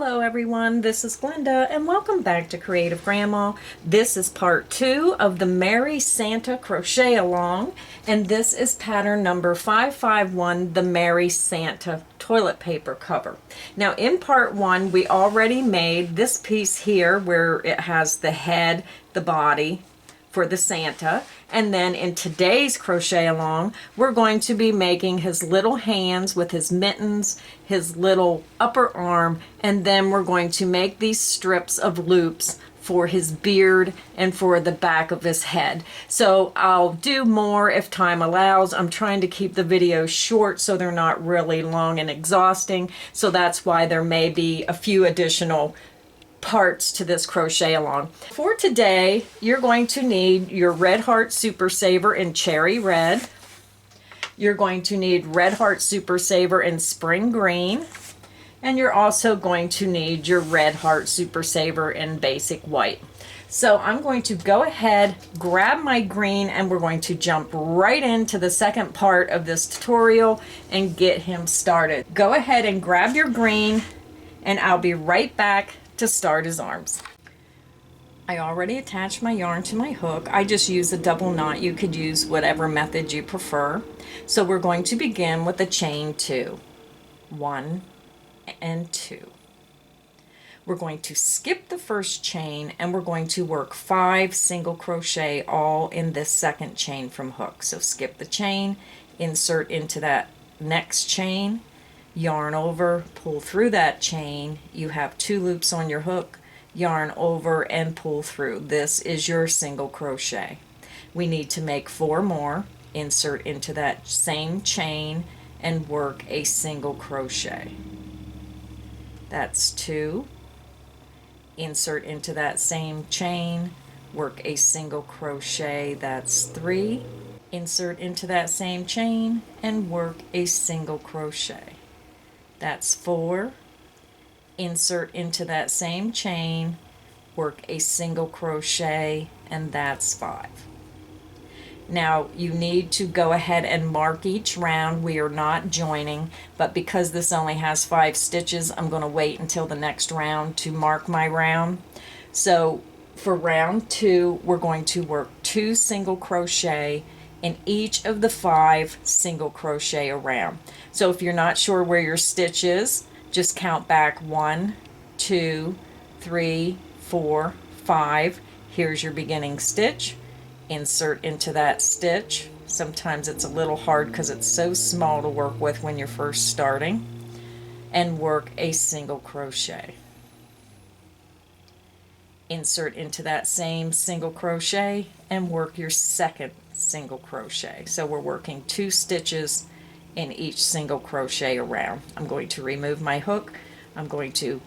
Hello everyone, this is Glenda and welcome back to Creative Grandma. This is part 2 of the Merry Santa Crochet Along, and this is pattern number 551, the Merry Santa toilet paper cover. Now in part 1 we already made this piece here where it has the head, the body for the Santa, and then in today's crochet along we're going to be making his little hands with his mittens, his little upper arm, and then we're going to make these strips of loops for his beard and for the back of his head. So I'll do more if time allows. I'm trying to keep the videos short so they're not really long and exhausting, so that's why there may be a few additional parts to this crochet along. For today, you're going to need your Red Heart Super Saver in Cherry Red. You're going to need Red Heart Super Saver in Spring Green. And you're also going to need your Red Heart Super Saver in Basic White. So I'm going to go ahead, grab my green, and we're going to jump right into the second part of this tutorial and get him started. Go ahead and grab your green, and I'll be right back to start his arms. I already attached my yarn to my hook. I just use a double knot. You could use whatever method you prefer. So we're going to begin with a chain 2. 1 and 2. We're going to skip the first chain and we're going to work 5 single crochet all in this second chain from hook. So skip the chain, insert into that next chain, yarn over, pull through that chain. You have 2 loops on your hook, yarn over and pull through. This is your single crochet. We need to make 4 more. Insert into that same chain and work a single crochet. That's 2. Insert into that same chain, work a single crochet. That's 3. Insert into that same chain and work a single crochet. That's 4. Insert into that same chain, work a single crochet, and that's 5. Now you need to go ahead and mark each round. We are not joining, but because this only has 5 stitches, I'm going to wait until the next round to mark my round. So for round 2, we're going to work 2 single crochet in each of the 5 single crochet around. So if you're not sure where your stitch is, just count back 1, 2, 3, 4, 5. Here's your beginning stitch. Insert into that stitch. Sometimes it's a little hard because it's so small to work with when you're first starting. And work a single crochet. Insert into that same single crochet and work your second single crochet. So we're working 2 stitches in each single crochet around. I'm going to remove my hook. I'm going to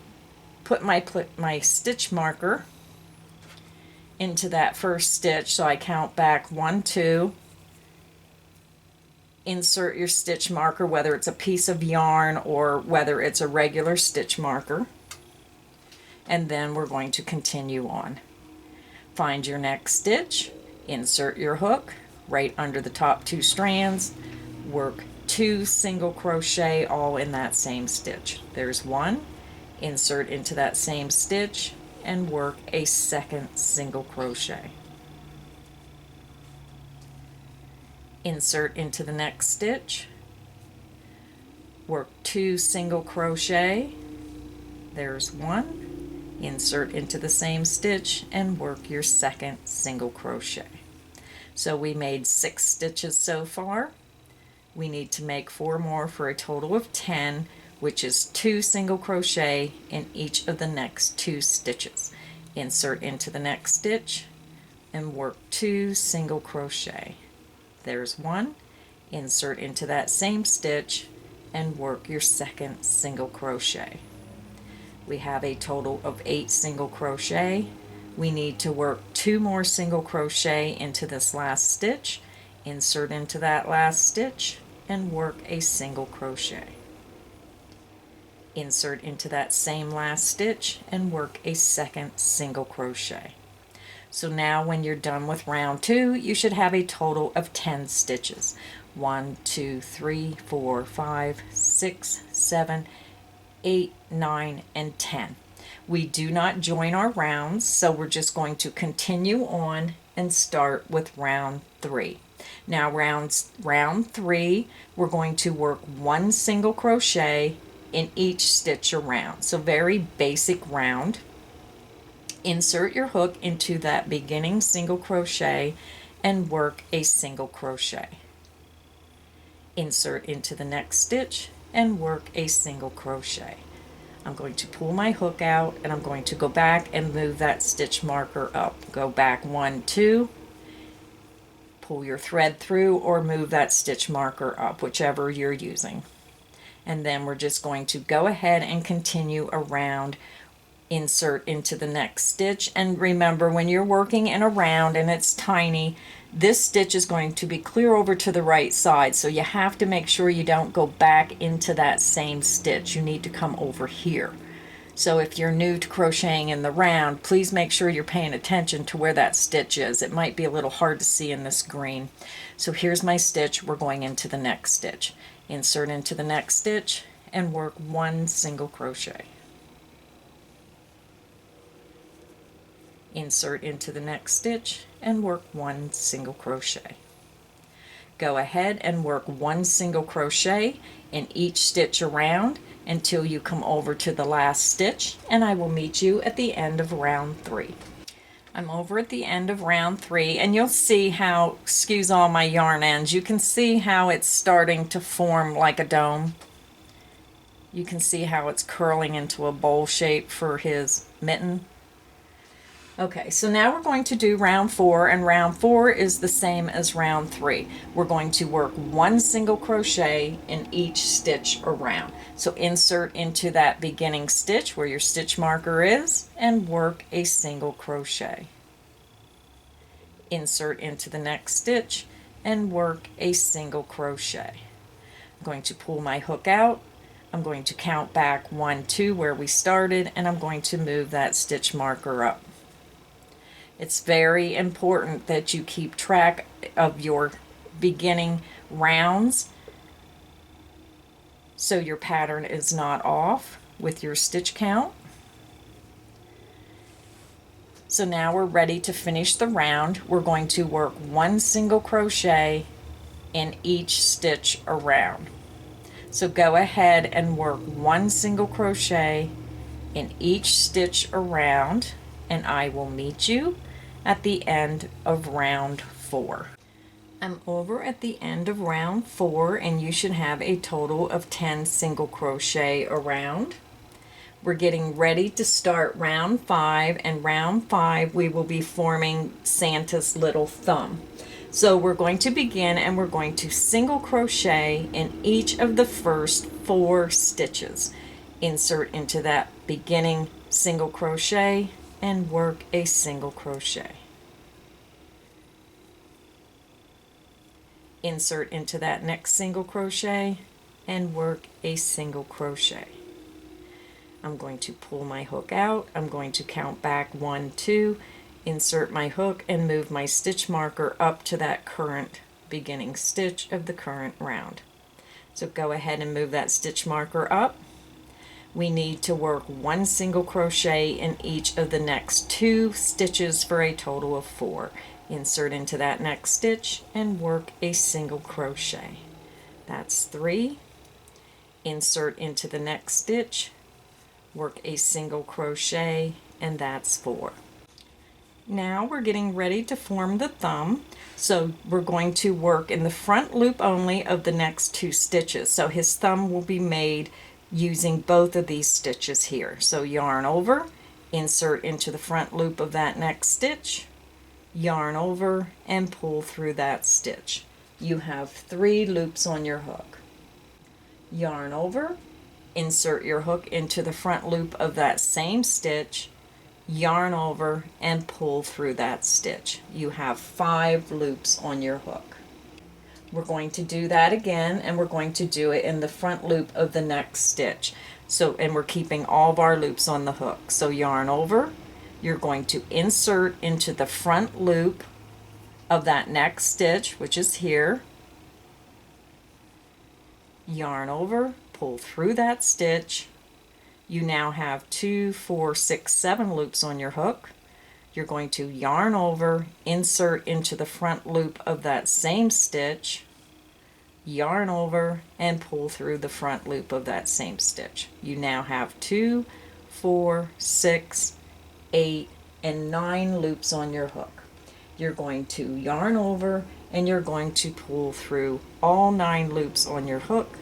put my stitch marker into that first stitch, so I count back 1, 2. Insert your stitch marker, whether it's a piece of yarn or whether it's a regular stitch marker, and then we're going to continue on. Find your next stitch, insert your hook right under the top 2 strands, work 2 single crochet all in that same stitch. There's 1, insert into that same stitch and work a second single crochet. Insert into the next stitch, work 2 single crochet. There's 1, insert into the same stitch and work your second single crochet. So we made 6 stitches so far. We need to make 4 more for a total of 10, which is 2 single crochet in each of the next 2 stitches. Insert into the next stitch and work 2 single crochet. There's 1, insert into that same stitch and work your second single crochet. We have a total of 8 single crochet. We need to work 2 more single crochet into this last stitch, insert into that last stitch and work a single crochet. Insert into that same last stitch and work a second single crochet. So now when you're done with round 2, you should have a total of 10 stitches. 1, 2, 3, 4, 5, 6, 7, 8, 9, and 10. We do not join our rounds, so we're just going to continue on and start with round 3. Now round 3, we're going to work 1 single crochet in each stitch around. So very basic round. Insert your hook into that beginning single crochet and work a single crochet. Insert into the next stitch and work a single crochet. I'm going to pull my hook out and I'm going to go back and move that stitch marker up. Go back 1, 2, pull your thread through or move that stitch marker up, whichever you're using. And then we're just going to go ahead and continue around, insert into the next stitch. And remember, when you're working in a round and it's tiny, this stitch is going to be clear over to the right side, so you have to make sure you don't go back into that same stitch. You need to come over here. So if you're new to crocheting in the round, please make sure you're paying attention to where that stitch is. It might be a little hard to see in this green. So here's my stitch. We're going into the next stitch. Insert into the next stitch and work 1 single crochet. Insert into the next stitch and work 1 single crochet. Go ahead and work 1 single crochet in each stitch around until you come over to the last stitch, and I will meet you at the end of round 3. I'm over at the end of round 3, and you'll see how, excuse all my yarn ends, you can see how it's starting to form like a dome. You can see how it's curling into a bowl shape for his mitten. Okay, so now we're going to do round 4, and round 4 is the same as round 3. We're going to work 1 single crochet in each stitch around. So insert into that beginning stitch where your stitch marker is and work a single crochet. Insert into the next stitch and work a single crochet. I'm going to pull my hook out. I'm going to count back 1, 2 where we started, and I'm going to move that stitch marker up. It's very important that you keep track of your beginning rounds so your pattern is not off with your stitch count. So now we're ready to finish the round. We're going to work 1 single crochet in each stitch around. So go ahead and work 1 single crochet in each stitch around, and I will meet you at the end of round 4. I'm over at the end of round 4, and you should have a total of 10 single crochet around. We're getting ready to start round 5, and round 5 we will be forming Santa's little thumb. So we're going to begin, and we're going to single crochet in each of the first 4 stitches. Insert into that beginning single crochet and work a single crochet. Insert into that next single crochet and work a single crochet. I'm going to pull my hook out. I'm going to count back 1, 2, insert my hook and move my stitch marker up to that current beginning stitch of the current round. So go ahead and move that stitch marker up. We need to work 1 single crochet in each of the next 2 stitches for a total of 4. Insert into that next stitch and work a single crochet. That's 3. Insert into the next stitch, work a single crochet, and that's 4. Now we're getting ready to form the thumb, so we're going to work in the front loop only of the next 2 stitches. So his thumb will be made using both of these stitches here. So yarn over, insert into the front loop of that next stitch, yarn over, and pull through that stitch. You have 3 loops on your hook. Yarn over, insert your hook into the front loop of that same stitch, yarn over, and pull through that stitch. You have 5 loops on your hook. We're going to do that again, and we're going to do it in the front loop of the next stitch. So, and we're keeping all of our loops on the hook. So yarn over, you're going to insert into the front loop of that next stitch, which is here, yarn over, pull through that stitch, You now have 2, 4, 6, 7 loops on your hook. You're going to yarn over, insert into the front loop of that same stitch, yarn over, and pull through the front loop of that same stitch. You now have 2, 4, 6, 8, and 9 loops on your hook. You're going to yarn over and you're going to pull through all 9 loops on your hook,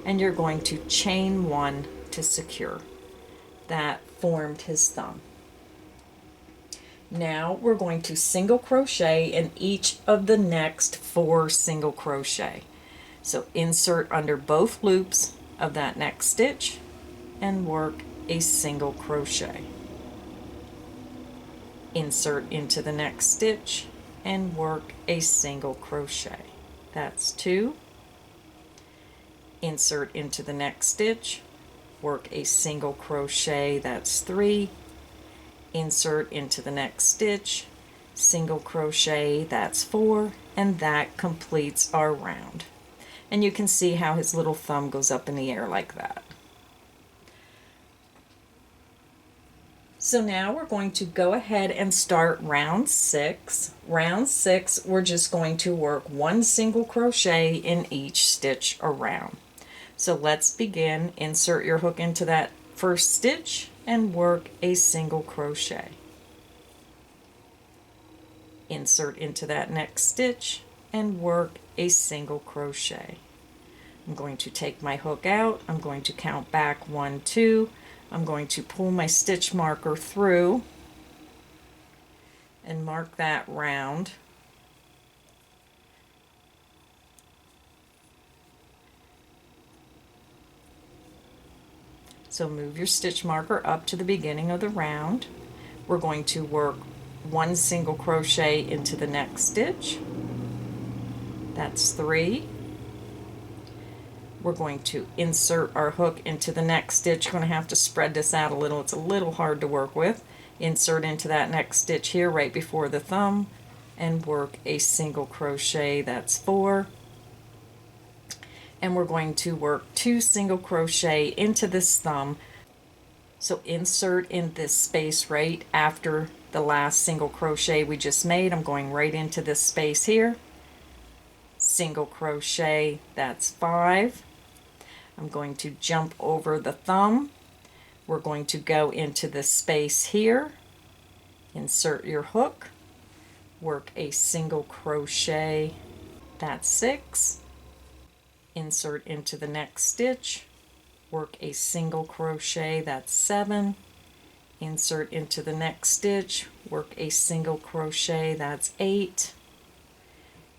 and you're going to chain 1 to secure. That formed his thumb. Now we're going to single crochet in each of the next 4 single crochet. So insert under both loops of that next stitch and work a single crochet. Insert into the next stitch and work a single crochet. That's 2. Insert into the next stitch, work a single crochet. That's 3. Insert into the next stitch, single crochet. That's 4, and that completes our round. And you can see how his little thumb goes up in the air like that. So now we're going to go ahead and start round 6. Round 6, we're just going to work 1 single crochet in each stitch around. So let's begin. Insert your hook into that first stitch and work a single crochet. Insert into that next stitch and work a single crochet. I'm going to take my hook out. I'm going to count back 1, 2. I'm going to pull my stitch marker through and mark that round. So move your stitch marker up to the beginning of the round. We're going to work 1 single crochet into the next stitch. That's 3. We're going to insert our hook into the next stitch. You're going to have to spread this out a little. It's a little hard to work with. Insert into that next stitch here right before the thumb and work a single crochet. That's 4. And we're going to work 2 single crochet into this thumb. So insert in this space right after the last single crochet we just made. I'm going right into this space here. Single crochet, that's 5. I'm going to jump over the thumb. We're going to go into the space here. Insert your hook. Work a single crochet, that's 6. Insert into the next stitch, work a single crochet, that's 7. Insert into the next stitch, work a single crochet, that's 8.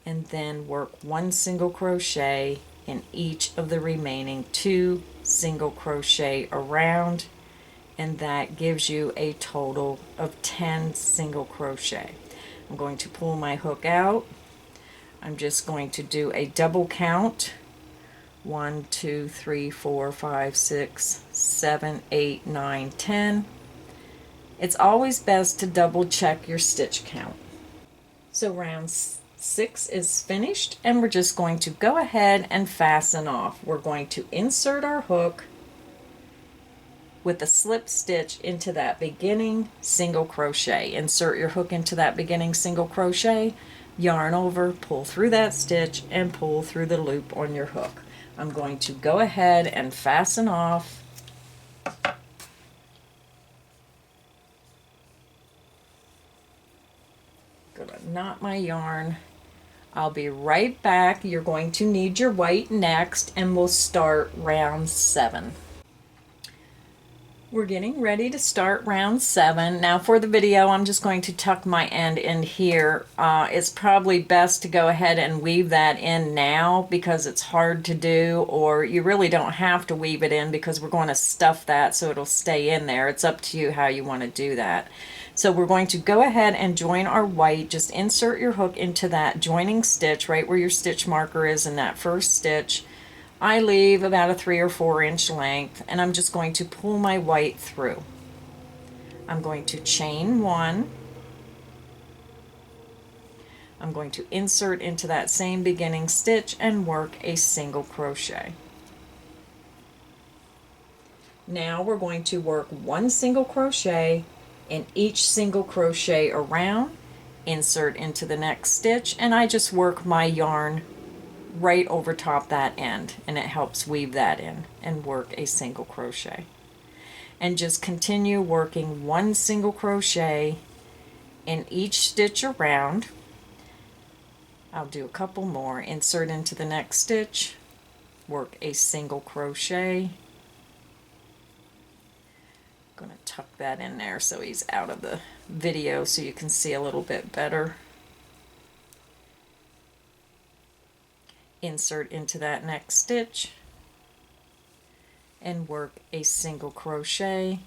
And then work 1 single crochet in each of the remaining 2 single crochet around, and that gives you a total of 10 single crochet. I'm going to pull my hook out. I'm just going to do a double count. 1, 2, 3, 4, 5, 6, 7, 8, 9, 10. It's always best to double check your stitch count. So round 6 is finished, and we're just going to go ahead and fasten off. We're going to insert our hook with a slip stitch into that beginning single crochet. Insert your hook into that beginning single crochet, yarn over, pull through that stitch, and pull through the loop on your hook. I'm going to go ahead and fasten off. Gonna knot my yarn. I'll be right back. You're going to need your white next, and we'll start round 7. We're getting ready to start round 7. Now for the video, I'm just going to tuck my end in here. It's probably best to go ahead and weave that in now because it's hard to do, or you really don't have to weave it in because we're going to stuff that so it'll stay in there. It's up to you how you want to do that. So we're going to go ahead and join our white. Just insert your hook into that joining stitch right where your stitch marker is in that first stitch. I leave about a 3 or 4 inch length, and I'm just going to pull my white through. I'm going to chain 1. I'm going to insert into that same beginning stitch and work a single crochet. Now we're going to work one single crochet in each single crochet around, insert into the next stitch, and I just work my yarn right over top that end, and it helps weave that in, and work a single crochet. And just continue working one single crochet in each stitch around. I'll do a couple more. Insert into the next stitch, work a single crochet. I'm going to tuck that in there so he's out of the video so you can see a little bit better. Insert into that next stitch and work a single crochet.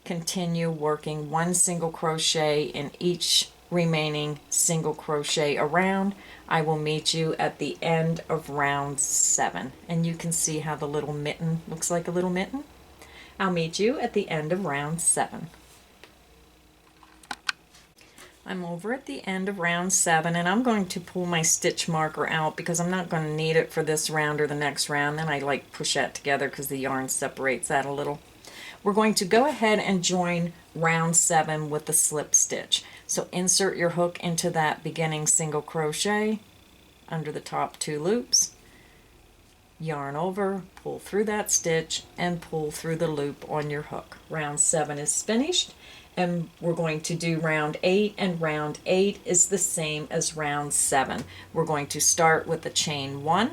Continue working one single crochet in each remaining single crochet around. I will meet you at the end of round 7, and you can see how the little mitten looks like a little mitten. I'll meet you at the end of round 7. I'm over at the end of round 7, and I'm going to pull my stitch marker out because I'm not going to need it for this round or the next round. Then I like push that together because the yarn separates that a little. We're going to go ahead and join round 7 with the slip stitch. So insert your hook into that beginning single crochet under the top 2 loops, yarn over, pull through that stitch, and pull through the loop on your hook. Round 7 is finished, and we're going to do round 8, and round 8 is the same as round 7. We're going to start with the chain 1.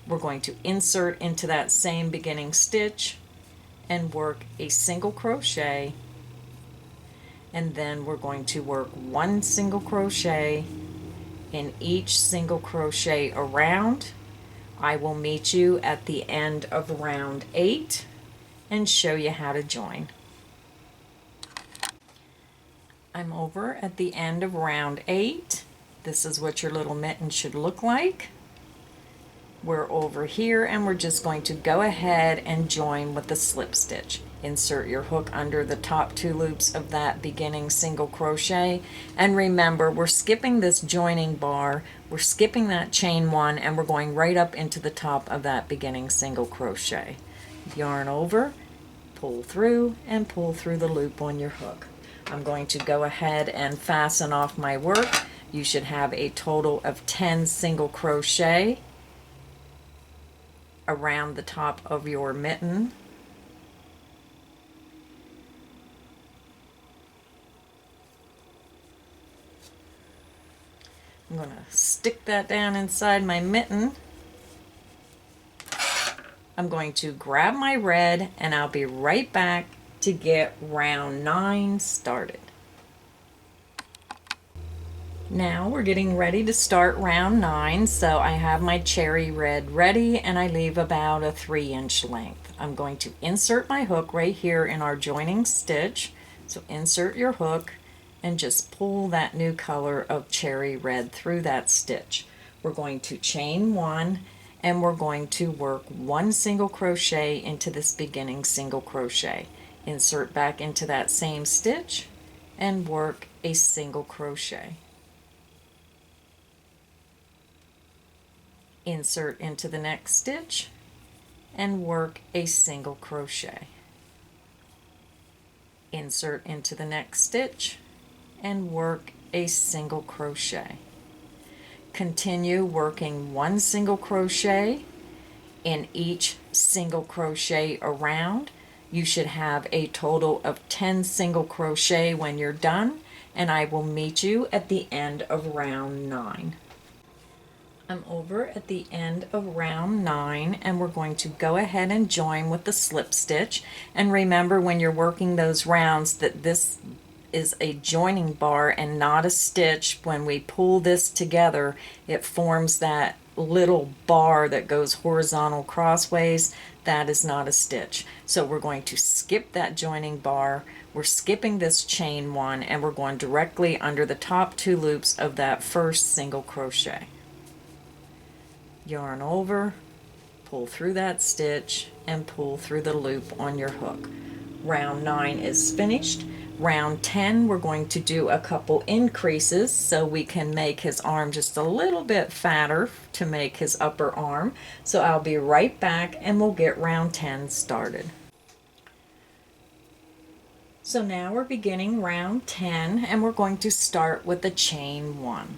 We're going to insert into that same beginning stitch and work a single crochet, and then we're going to work one single crochet in each single crochet around. I will meet you at the end of round 8 and show you how to join. I'm over at the end of round 8. This is what your little mitten should look like. We're over here, and we're just going to go ahead and join with the slip stitch. Insert your hook under the top 2 loops of that beginning single crochet, and remember, we're skipping this joining bar, we're skipping that chain 1, and we're going right up into the top of that beginning single crochet. Yarn over, pull through, and pull through the loop on your hook. I'm going to go ahead and fasten off my work. You should have a total of 10 single crochet around the top of your mitten. I'm going to stick that down inside my mitten. I'm going to grab my red, and I'll be right back to get round 9 started. Now we're getting ready to start round 9, so I have my cherry red ready, and I leave about a 3-inch length. I'm going to insert my hook right here in our joining stitch. So insert your hook and just pull that new color of cherry red through that stitch. We're going to chain 1, and we're going to work one single crochet into this beginning single crochet. Insert back into that same stitch and work a single crochet. Insert into the next stitch and work a single crochet. Insert into the next stitch and work a single crochet. Continue working one single crochet in each single crochet around. You should have a total of 10 single crochet when you're done, and I will meet you at the end of round 9. I'm over at the end of round 9, and we're going to go ahead and join with the slip stitch. And remember, when you're working those rounds, that this is a joining bar and not a stitch. When we pull this together, it forms that little bar that goes horizontal crossways. That is not a stitch. So we're going to skip that joining bar. We're skipping this chain 1, and we're going directly under the top 2 loops of that first single crochet. Yarn over, pull through that stitch, and pull through the loop on your hook. Round 9 is finished. Round 10, we're going to do a couple increases so we can make his arm just a little bit fatter to make his upper arm. So I'll be right back, and we'll get round 10 started. So now we're beginning round 10 and we're going to start with the chain 1.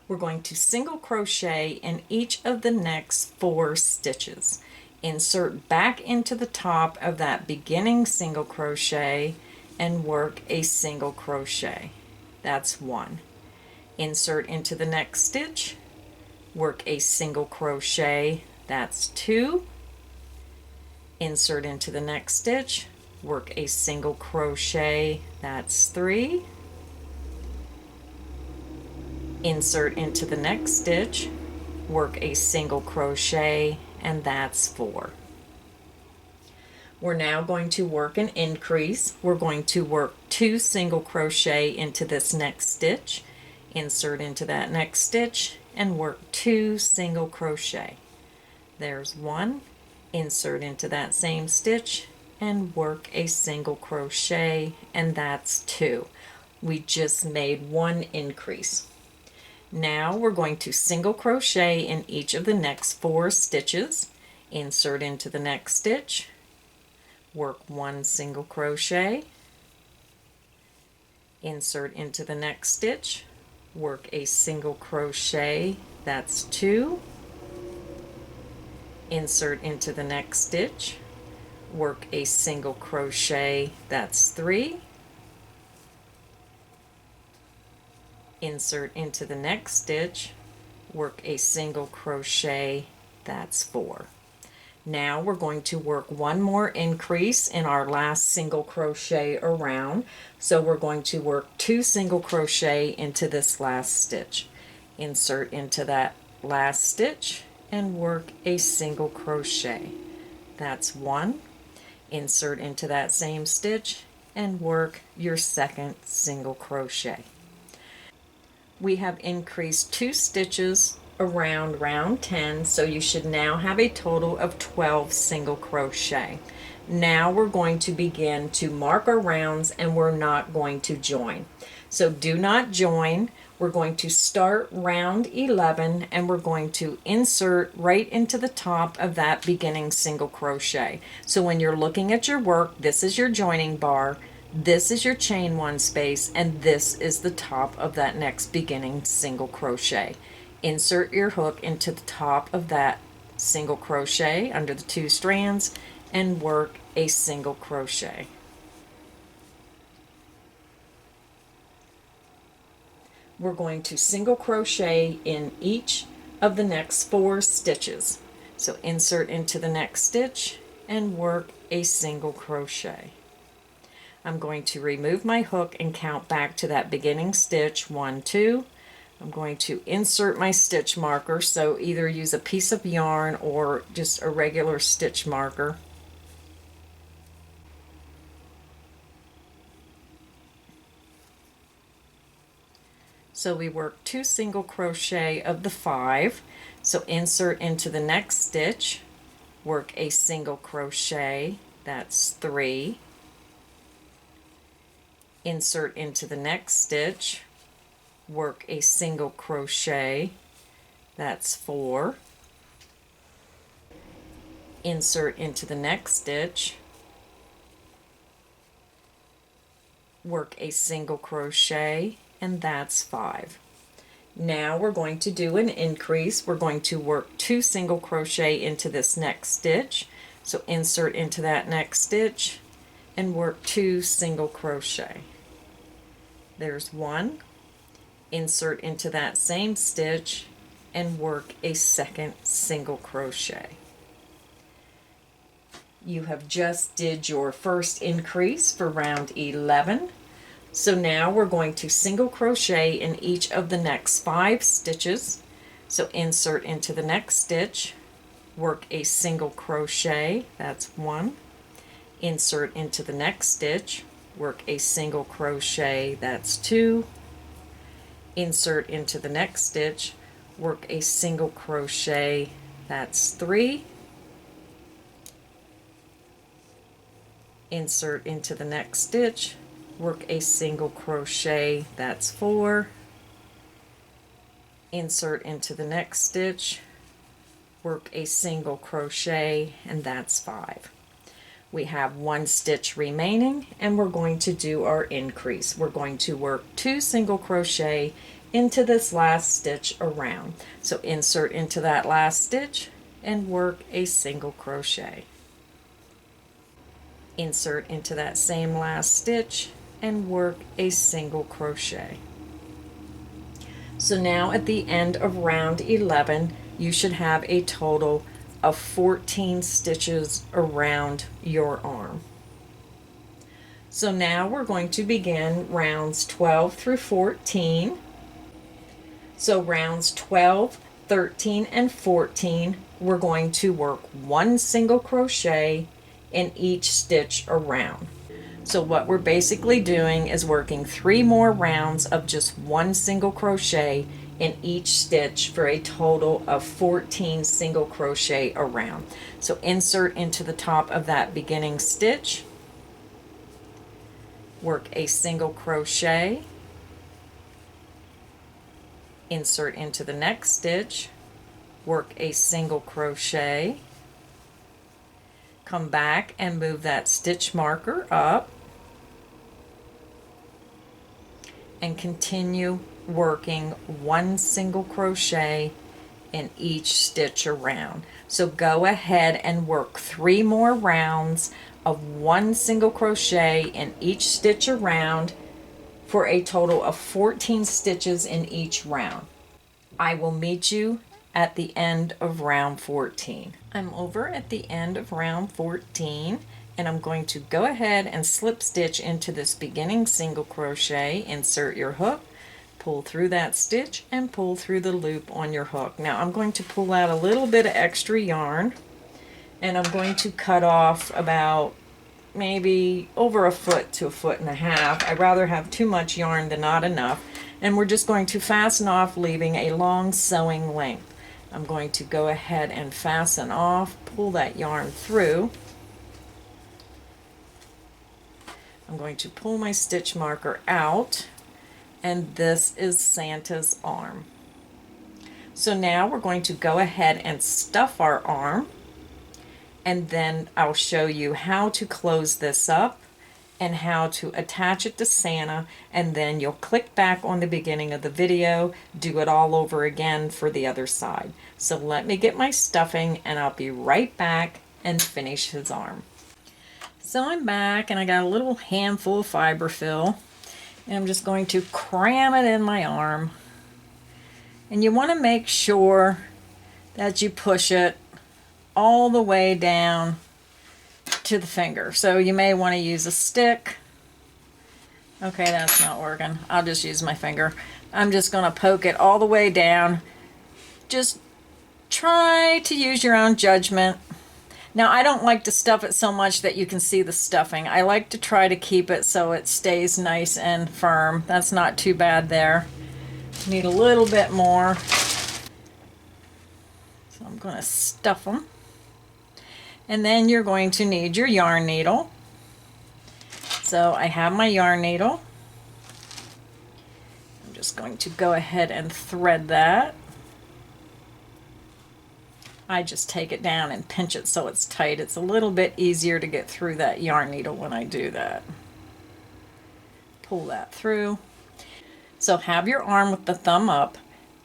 We're going to single crochet in each of the next 4 stitches. Insert back into the top of that beginning single crochet and work a single crochet. That's 1. Insert into the next stitch, work a single crochet. That's 2. Insert into the next stitch, work a single crochet. That's 3. Insert into the next stitch, work a single crochet, and that's 4. We're now going to work an increase. We're going to work 2 single crochet into this next stitch, insert into that next stitch, and work 2 single crochet. There's 1, insert into that same stitch, and work a single crochet, and that's 2. We just made 1 increase. Now we're going to single crochet in each of the next 4 stitches, insert into the next stitch, work 1 single crochet, insert into the next stitch, work a single crochet, that's 2, insert into the next stitch, work a single crochet, that's 3, insert into the next stitch, work a single crochet, that's 4. Now we're going to work 1 more increase in our last single crochet around, so we're going to work 2 single crochet into this last stitch. Insert into that last stitch and work a single crochet. That's 1. Insert into that same stitch and work your second single crochet. We have increased 2 stitches around round 10, so you should now have a total of 12 single crochet. Now we're going to begin to mark our rounds and we're not going to join. So do not join. We're going to start round 11 and we're going to insert right into the top of that beginning single crochet. So when you're looking at your work, this is your joining bar. This is your chain 1 space, and this is the top of that next beginning single crochet. Insert your hook into the top of that single crochet under the 2 strands and work a single crochet. We're going to single crochet in each of the next 4 stitches. So insert into the next stitch and work a single crochet. I'm going to remove my hook and count back to that beginning stitch, 1, 2. I'm going to insert my stitch marker, so either use a piece of yarn or just a regular stitch marker. So we work 2 single crochet of the 5. So insert into the next stitch, work a single crochet, that's 3. Insert into the next stitch, work a single crochet, that's 4. Insert into the next stitch, work a single crochet, and that's 5. Now we're going to do an increase. We're going to work 2 single crochet into this next stitch. So insert into that next stitch and work 2 single crochet. There's 1. Insert into that same stitch and work a second single crochet. You have just did your first increase for round 11. So now we're going to single crochet in each of the next 5 stitches. So insert into the next stitch, work a single crochet, that's 1. Insert into the next stitch, work a single crochet, that's 2. Insert into the next stitch, work a single crochet, that's 3. Insert into the next stitch, work a single crochet, that's 4. Insert into the next stitch, work a single crochet, and that's 5. We have 1 stitch remaining, and we're going to do our increase. We're going to work 2 single crochet into this last stitch around. So insert into that last stitch and work a single crochet. Insert into that same last stitch and work a single crochet. So now at the end of round 11, you should have a total of 14 stitches around your arm. So now we're going to begin rounds 12 through 14. So rounds 12, 13, and 14, we're going to work 1 single crochet in each stitch around. So what we're basically doing is working 3 more rounds of just 1 single crochet in each stitch for a total of 14 single crochet around. So insert into the top of that beginning stitch, work a single crochet, insert into the next stitch, work a single crochet, come back and move that stitch marker up, and continue working 1 single crochet in each stitch around. So go ahead and work 3 more rounds of 1 single crochet in each stitch around for a total of 14 stitches in each round. I will meet you at the end of round 14. I'm over at the end of round 14, and I'm going to go ahead and slip stitch into this beginning single crochet, insert your hook, pull through that stitch, and pull through the loop on your hook. Now I'm going to pull out a little bit of extra yarn, and I'm going to cut off about maybe over 1 foot to 1.5 feet. I'd rather have too much yarn than not enough, and we're just going to fasten off, leaving a long sewing length. I'm going to go ahead and fasten off, pull that yarn through. I'm going to pull my stitch marker out, and this is Santa's arm. So now we're going to go ahead and stuff our arm, and then I'll show you how to close this up and how to attach it to Santa, and then you'll click back on the beginning of the video, do it all over again for the other side. So let me get my stuffing, and I'll be right back and finish his arm. So I'm back, and I got a little handful of fiberfill, and I'm just going to cram it in my arm. And you want to make sure that you push it all the way down to the finger. So you may want to use a stick. Okay, that's not working. I'll just use my finger. I'm just going to poke it all the way down. Just try to use your own judgment. Now, I don't like to stuff it so much that you can see the stuffing. I like to try to keep it so it stays nice and firm. That's not too bad there. Need a little bit more. So I'm going to stuff them. And then you're going to need your yarn needle. So I have my yarn needle. I'm just going to go ahead and thread that. I just take it down and pinch it so it's tight. It's a little bit easier to get through that yarn needle when I do that. Pull that through. So have your arm with the thumb up.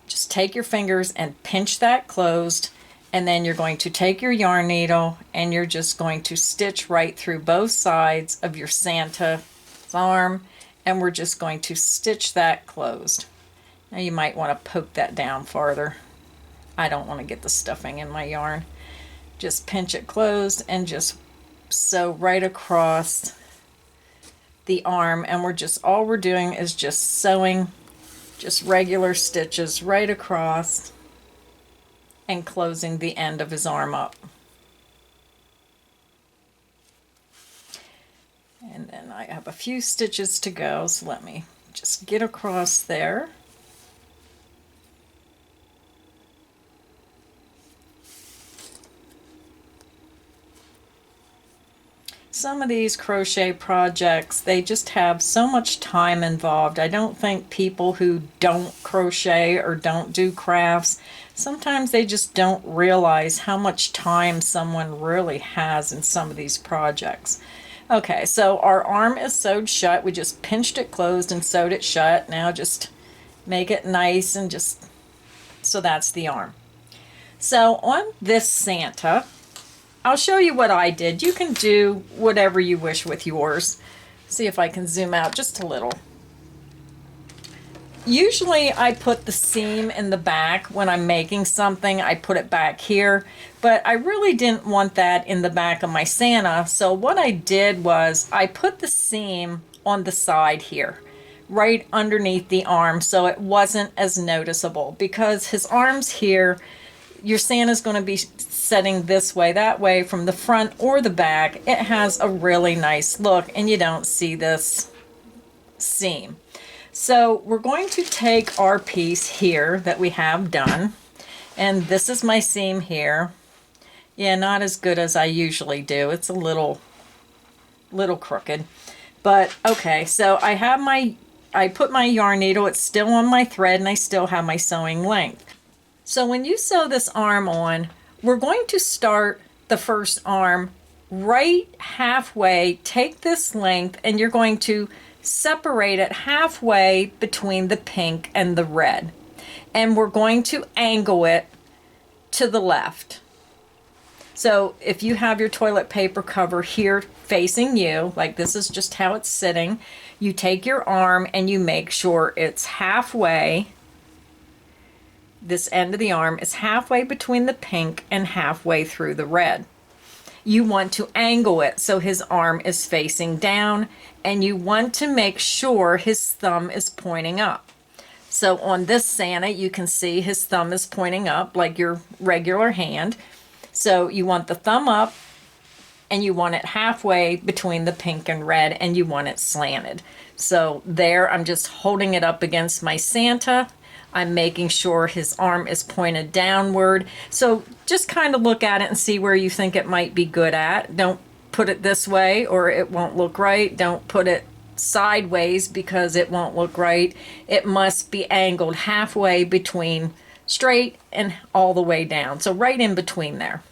Just take your fingers and pinch that closed, and then you're going to take your yarn needle and you're just going to stitch right through both sides of your Santa's arm, and we're just going to stitch that closed. Now you might want to poke that down farther. I don't want to get the stuffing in my yarn. Just pinch it closed and just sew right across the arm, and all we're doing is just sewing just regular stitches right across and closing the end of his arm up. And then I have a few stitches to go, so let me just get across there. Some of these crochet projects, they just have so much time involved. I don't think people who don't crochet or don't do crafts, sometimes they just don't realize how much time someone really has in some of these projects. Okay, so our arm is sewed shut. We just pinched it closed and sewed it shut. Now just make it nice and just, so that's the arm. So on this Santa, I'll show you what I did. You can do whatever you wish with yours. See if I can zoom out just a little. Usually I put the seam in the back when I'm making something. I put it back here, but I really didn't want that in the back of my Santa. So what I did was I put the seam on the side here, right underneath the arm, so it wasn't as noticeable, because his arm's here. Your Santa's going to be setting this way, that way, from the front or the back. It has a really nice look, and you don't see this seam. So we're going to take our piece here that we have done, and this is my seam here. Yeah, not as good as I usually do. It's a little crooked, but okay. So I put my yarn needle. It's still on my thread, and I still have my sewing length. So when you sew this arm on, we're going to start the first arm right halfway. Take this length and you're going to separate it halfway between the pink and the red. And we're going to angle it to the left. So if you have your toilet paper cover here facing you, like this is just how it's sitting, you take your arm and you make sure it's halfway. This end of the arm is halfway between the pink and halfway through the red. You want to angle it so his arm is facing down, and you want to make sure his thumb is pointing up. So on this Santa, you can see his thumb is pointing up like your regular hand. So you want the thumb up, and you want it halfway between the pink and red, and you want it slanted. So there, I'm just holding it up against my Santa. I'm making sure his arm is pointed downward. So just kind of look at it and see where you think it might be good at. Don't put it this way or it won't look right. Don't put it sideways because it won't look right. It must be angled halfway between straight and all the way down. So right in between there.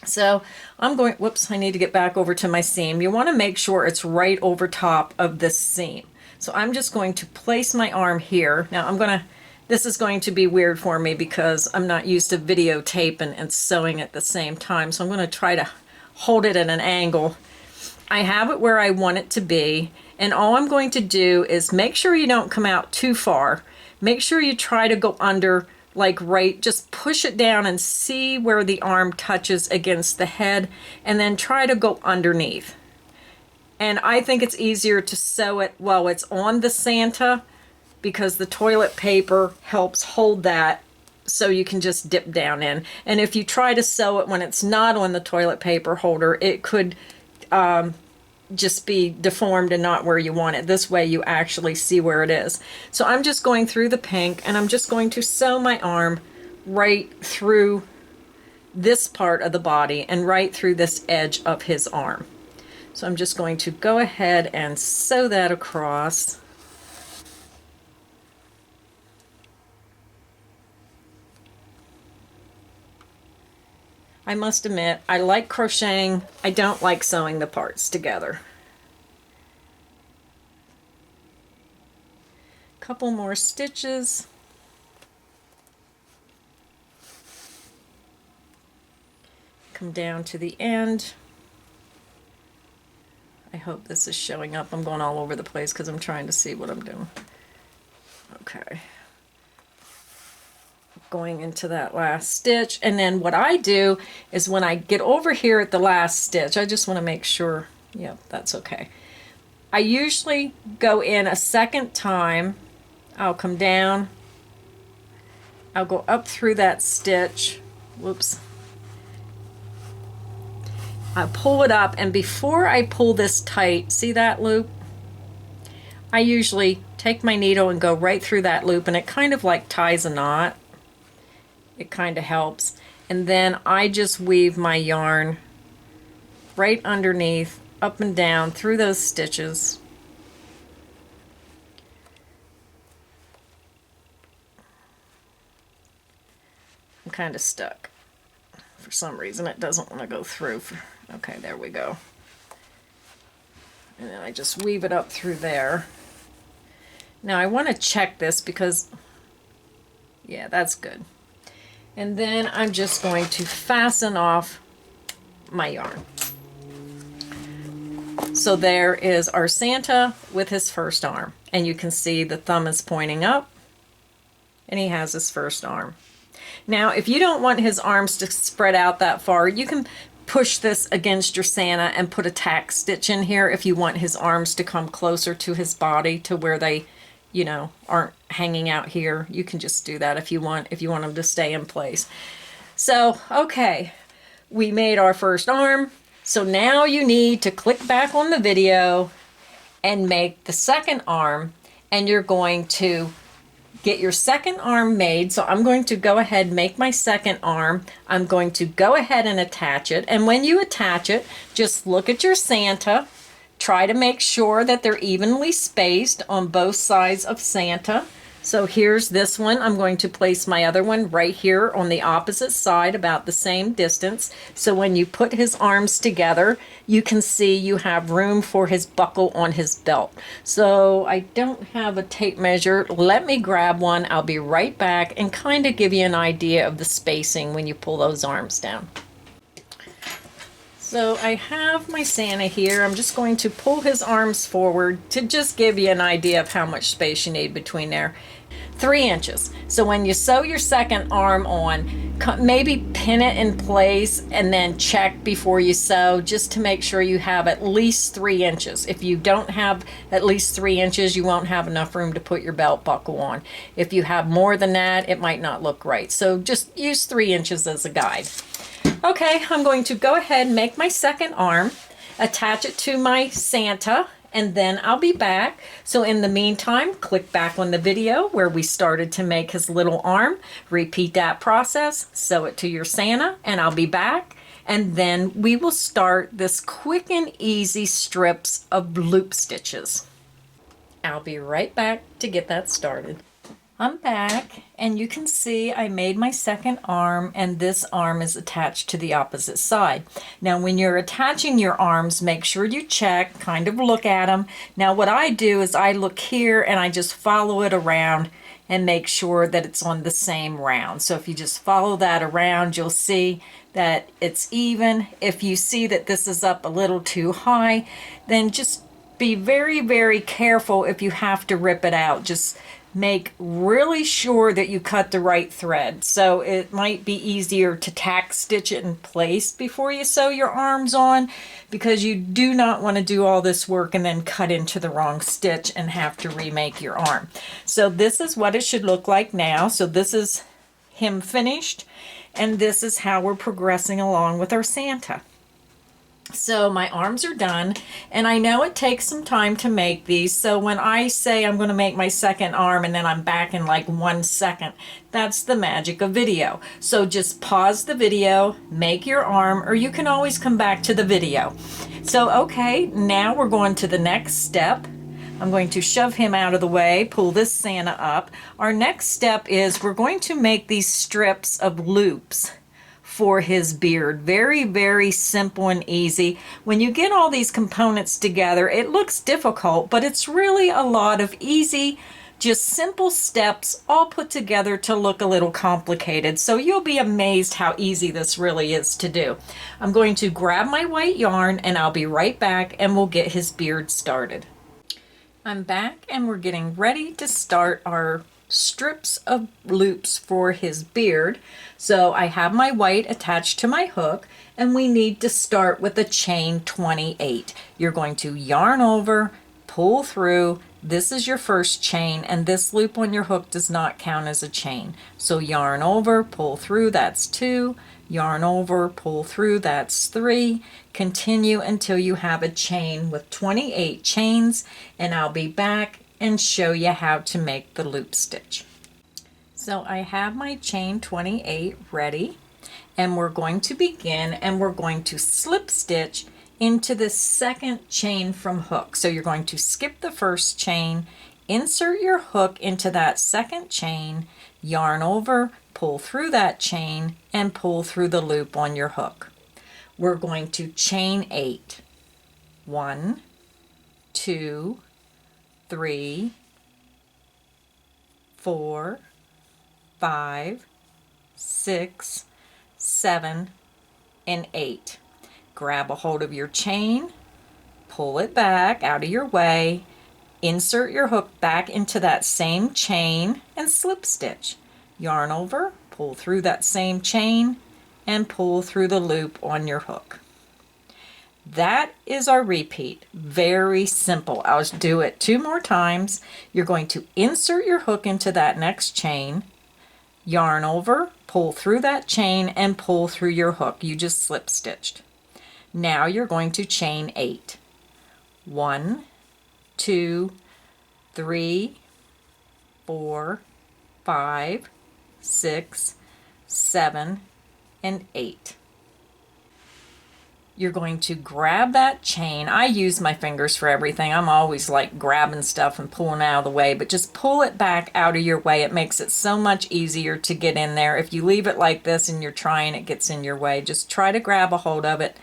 So I'm going, whoops, I need to get back over to my seam. You want to make sure it's right over top of this seam. So I'm just going to place my arm here. Now this is going to be weird for me because I'm not used to videotaping and sewing at the same time. So I'm going to try to hold it at an angle. I have it where I want it to be. And all I'm going to do is make sure you don't come out too far. Make sure you try to go under, like right, just push it down and see where the arm touches against the head, and then try to go underneath. And I think it's easier to sew it while it's on the Santa because the toilet paper helps hold that so you can just dip down in. And if you try to sew it when it's not on the toilet paper holder, it could just be deformed and not where you want it. This way you actually see where it is. So I'm just going through the pink, and I'm just going to sew my arm right through this part of the body and right through this edge of his arm. So I'm just going to go ahead and sew that across. I must admit, I like crocheting. I don't like sewing the parts together. Couple more stitches. Come down to the end. I hope this is showing up. I'm going all over the place because I'm trying to see what I'm doing. Okay. Going into that last stitch. And then what I do is when I get over here at the last stitch, I just want to make sure, yep, that's okay. I usually go in a second time. I'll come down. I'll go up through that stitch. Whoops. I pull it up, and before I pull this tight, see that loop? I usually take my needle and go right through that loop, and it kind of like ties a knot. It kind of helps. And then I just weave my yarn right underneath, up and down through those stitches. I'm kind of stuck. For some reason it doesn't want to go through. Okay, there we go. And then I just weave it up through there. Now I want to check this because, yeah, that's good. And then I'm just going to fasten off my yarn. So there is our Santa with his first arm. And you can see the thumb is pointing up and he has his first arm. Now, if you don't want his arms to spread out that far, you can push this against your Santa and put a tack stitch in here if you want his arms to come closer to his body to where they, you know, aren't hanging out here. You can just do that if you want them to stay in place. So, okay, we made our first arm. So now you need to click back on the video and make the second arm, and you're going to get your second arm made. So I'm going to go ahead and make my second arm. I'm going to go ahead and attach it. And when you attach it, just look at your Santa. Try to make sure that they're evenly spaced on both sides of Santa. So here's this one. I'm going to place my other one right here on the opposite side, about the same distance. So when you put his arms together, you can see you have room for his buckle on his belt. So I don't have a tape measure. Let me grab one. I'll be right back and kind of give you an idea of the spacing when you pull those arms down. So I have my Santa here. I'm just going to pull his arms forward to just give you an idea of how much space you need between there. 3 inches. So when you sew your second arm on, maybe pin it in place and then check before you sew, just to make sure you have at least 3 inches. If you don't have at least 3 inches, you won't have enough room to put your belt buckle on. If you have more than that, it might not look right. So just use 3 inches as a guide. Okay, I'm going to go ahead and make my second arm, attach it to my Santa, and then I'll be back. So in the meantime, click back on the video where we started to make his little arm. Repeat that process, sew it to your Santa, and I'll be back. And then we will start this quick and easy strips of loop stitches. I'll be right back to get that started. I'm back, and you can see I made my second arm, and this arm is attached to the opposite side. Now when you're attaching your arms, make sure you check, kind of look at them. Now what I do is I look here and I just follow it around and make sure that it's on the same round. So if you just follow that around, you'll see that it's even. If you see that this is up a little too high, then just be very, very careful if you have to rip it out. Just make really sure that you cut the right thread. So it might be easier to tack stitch it in place before you sew your arms on, because you do not want to do all this work and then cut into the wrong stitch and have to remake your arm. So this is what it should look like now. So this is him finished, and this is how we're progressing along with our Santa. So my arms are done, and I know it takes some time to make these. So when I say I'm going to make my second arm and then I'm back in like 1 second, that's the magic of video. So just pause the video, make your arm, or you can always come back to the video. So okay, now we're going to the next step. I'm going to shove him out of the way, pull this Santa up. Our next step is we're going to make these strips of loops for his beard. Very, very simple and easy. When you get all these components together, it looks difficult, but it's really a lot of easy, just simple steps all put together to look a little complicated. So you'll be amazed how easy this really is to do. I'm going to grab my white yarn and I'll be right back, and we'll get his beard started. I'm back, and we're getting ready to start our strips of loops for his beard. So I have my white attached to my hook, and we need to start with a chain 28. You're going to yarn over, pull through. This is your first chain, and this loop on your hook does not count as a chain. So yarn over, pull through, that's 2. Yarn over, pull through, that's 3. Continue until you have a chain with 28 chains, and I'll be back and show you how to make the loop stitch. So I have my chain 28 ready, and we're going to begin, and we're going to slip stitch into the second chain from hook. So you're going to skip the first chain, insert your hook into that second chain, yarn over, pull through that chain, and pull through the loop on your hook. We're going to chain 8. 1, 2, 3, 4, 5, 6, 7, and 8. Grab a hold of your chain, pull it back out of your way, insert your hook back into that same chain and slip stitch. Yarn over, pull through that same chain, and pull through the loop on your hook. That is our repeat. Very simple. I'll do it 2 more times. You're going to insert your hook into that next chain, yarn over, pull through that chain, and pull through your hook. You just slip stitched. Now you're going to chain 8. 1, 2, 3, 4, 5, 6, 7, and 8. You're going to grab that chain. I use my fingers for everything. I'm always like grabbing stuff and pulling out of the way, but just pull it back out of your way. It makes it so much easier to get in there. If you leave it like this and you're trying, it gets in your way. Just try to grab a hold of it,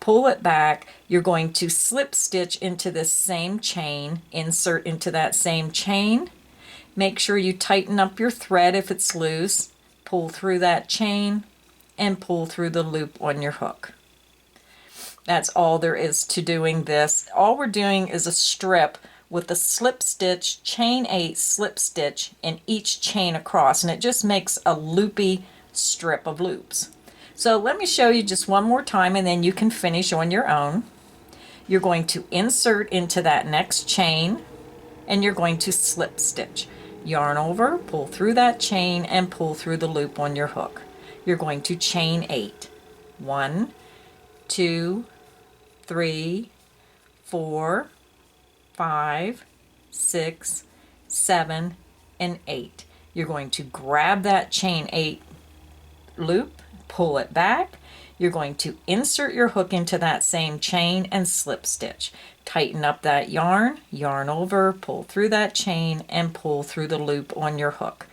pull it back. You're going to slip stitch into this same chain, insert into that same chain. Make sure you tighten up your thread if it's loose, pull through that chain, and pull through the loop on your hook. That's all there is to doing this. All we're doing is a strip with a slip stitch, chain 8 slip stitch in each chain across, and it just makes a loopy strip of loops. So let me show you just one more time and then you can finish on your own. You're going to insert into that next chain and you're going to slip stitch. Yarn over, pull through that chain, and pull through the loop on your hook. You're going to chain 8. 1, 2, 3, 4, 5, 6, 7, and 8. You're going to grab that chain 8 loop, pull it back. You're going to insert your hook into that same chain and slip stitch. Tighten up that yarn, yarn over, pull through that chain, and pull through the loop on your hook.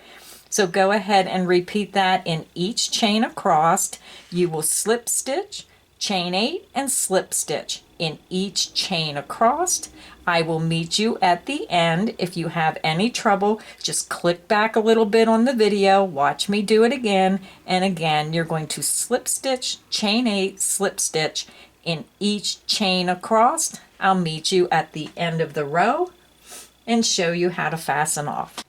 So go ahead and repeat that in each chain across. You will slip stitch, chain 8, and slip stitch in each chain across. I will meet you at the end. If you have any trouble, just click back a little bit on the video, watch me do it again, and again you're going to slip stitch, chain 8, slip stitch in each chain across. I'll meet you at the end of the row and show you how to fasten off.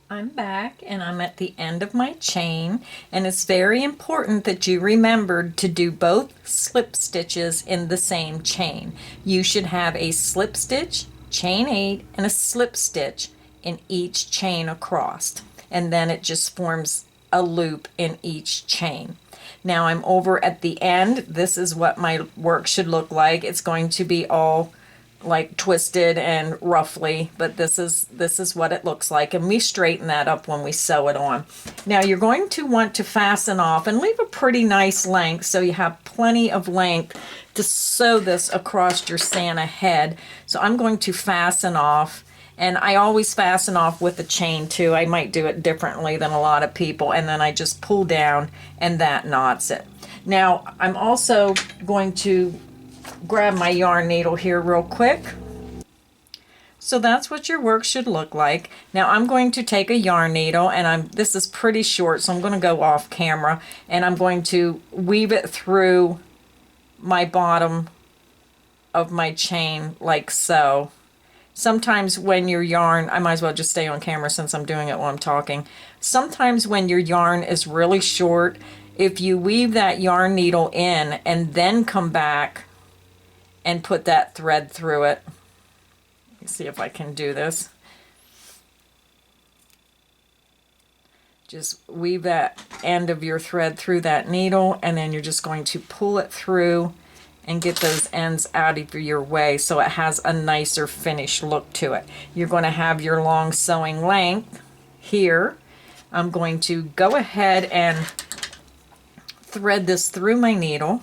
I'm back and I'm at the end of my chain, and it's very important that you remembered to do both slip stitches in the same chain. You should have a slip stitch, chain 8, and a slip stitch in each chain across, and then it just forms a loop in each chain. Now I'm over at the end. This is what my work should look like. It's going to be all like twisted and roughly, but this is what it looks like, and we straighten that up when we sew it on. Now you're going to want to fasten off and leave a pretty nice length so you have plenty of length to sew this across your Santa head. So I'm going to fasten off, and I always fasten off with a chain too. I might do it differently than a lot of people, and then I just pull down and that knots it. Now I'm also going to grab my yarn needle here real quick. So that's what your work should look like. Now I'm going to take a yarn needle, and this is pretty short, so I'm going to go off camera, and I'm going to weave it through my bottom of my chain like so. Sometimes when your yarn, I might as well just stay on camera since I'm doing it while I'm talking. Sometimes when your yarn is really short, if you weave that yarn needle in and then come back and put that thread through it. Let me see if I can do this. Just weave that end of your thread through that needle, and then you're just going to pull it through and get those ends out of your way so it has a nicer finished look to it. You're going to have your long sewing length here. I'm going to go ahead and thread this through my needle.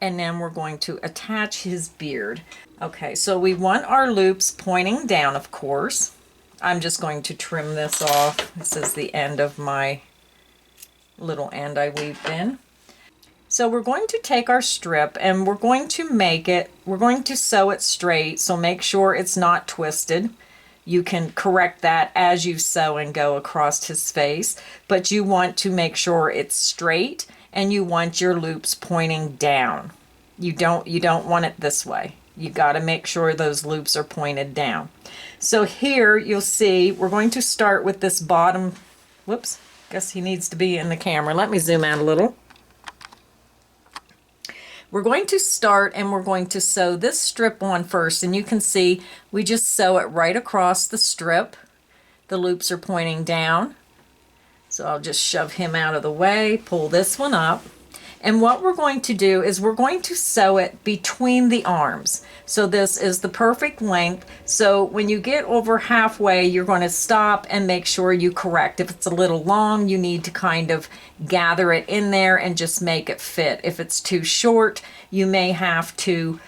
and then we're going to attach his beard. Okay, so we want our loops pointing down, of course. I'm just going to trim this off. This is the end of my little end I weaved in. So we're going to take our strip and we're going to sew it straight, so make sure it's not twisted. You can correct that as you sew and go across his face, but you want to make sure it's straight and you want your loops pointing down. You don't want it this way. You got to make sure those loops are pointed down. So here you'll see we're going to start with this bottom. Whoops, guess he needs to be in the camera. Let me zoom out a little. We're going to start and we're going to sew this strip on first, and you can see we just sew it right across the strip. The loops are pointing down. So I'll just shove him out of the way, pull this one up. And what we're going to do is we're going to sew it between the arms. So this is the perfect length. So when you get over halfway, you're going to stop and make sure you correct. If it's a little long, you need to kind of gather it in there and just make it fit. If it's too short, you may have to,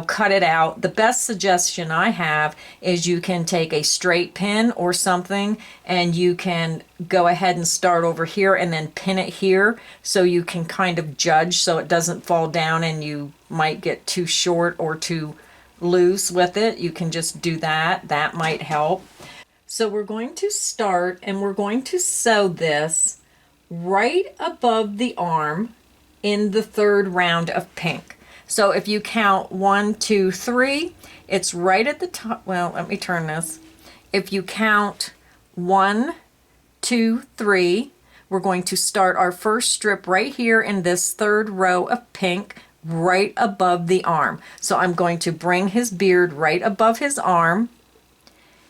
cut it out. The best suggestion I have is you can take a straight pin or something and you can go ahead and start over here and then pin it here so you can kind of judge so it doesn't fall down and you might get too short or too loose with it. You can just do that. That might help. So we're going to start and we're going to sew this right above the arm in the third round of pink. So if you count 1, 2, 3, it's right at the top. Well, let me turn this. If you count 1, 2, 3, we're going to start our first strip right here in this third row of pink, right above the arm. So I'm going to bring his beard right above his arm,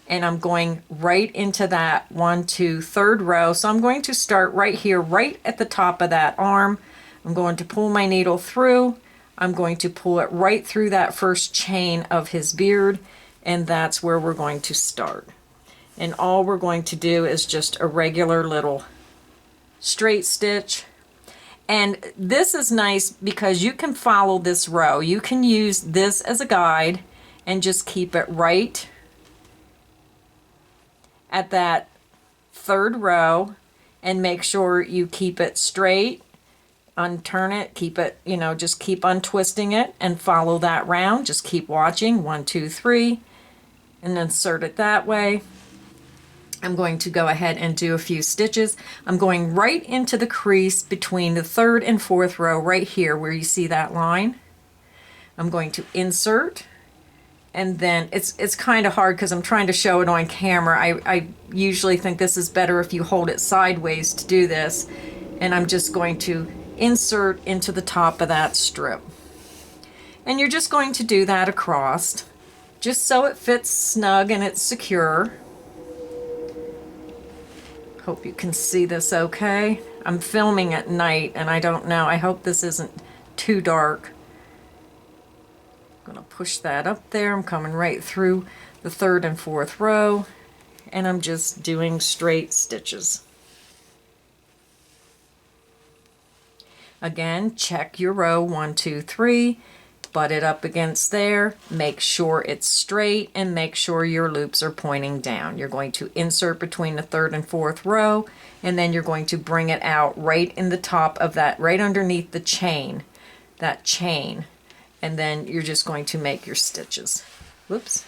and I'm going right into that 1, 2, third row. So I'm going to start right here, right at the top of that arm. I'm going to pull my needle through. I'm going to pull it right through that first chain of his beard, and that's where we're going to start. And all we're going to do is just a regular little straight stitch. And this is nice because you can follow this row. You can use this as a guide and just keep it right at that third row and make sure you keep it straight. Unturn it, keep it, just keep untwisting it and follow that round. Just keep watching. 1, 2, 3, and insert it that way. I'm going to go ahead and do a few stitches. I'm going right into the crease between the third and fourth row right here where you see that line. I'm going to insert, and then it's kind of hard because I'm trying to show it on camera. I usually think this is better if you hold it sideways to do this, and I'm just going to insert into the top of that strip. And you're just going to do that across, just so it fits snug and it's secure. Hope you can see this okay. I'm filming at night and I don't know. I hope this isn't too dark. I'm going to push that up there. I'm coming right through the third and fourth row, and I'm just doing straight stitches. Again, check your row 1, 2, 3, butt it up against there, make sure it's straight, and make sure your loops are pointing down. You're going to insert between the third and fourth row, and then you're going to bring it out right in the top of that, right underneath the chain, that chain, and then you're just going to make your stitches. Whoops.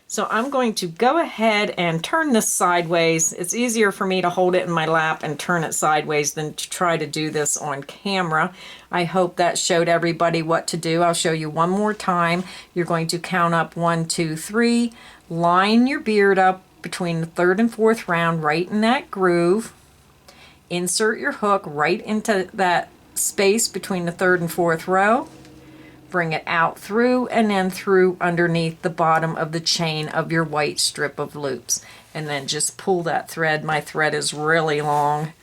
So I'm going to go ahead and turn this sideways. It's easier for me to hold it in my lap and turn it sideways than to try to do this on camera. I hope that showed everybody what to do. I'll show you one more time. You're going to count up 1, 2, 3, line your beard up between the third and fourth round right in that groove. Insert your hook right into that space between the third and fourth row. Bring it out through and then through underneath the bottom of the chain of your white strip of loops, and then just pull that thread. My thread is really long.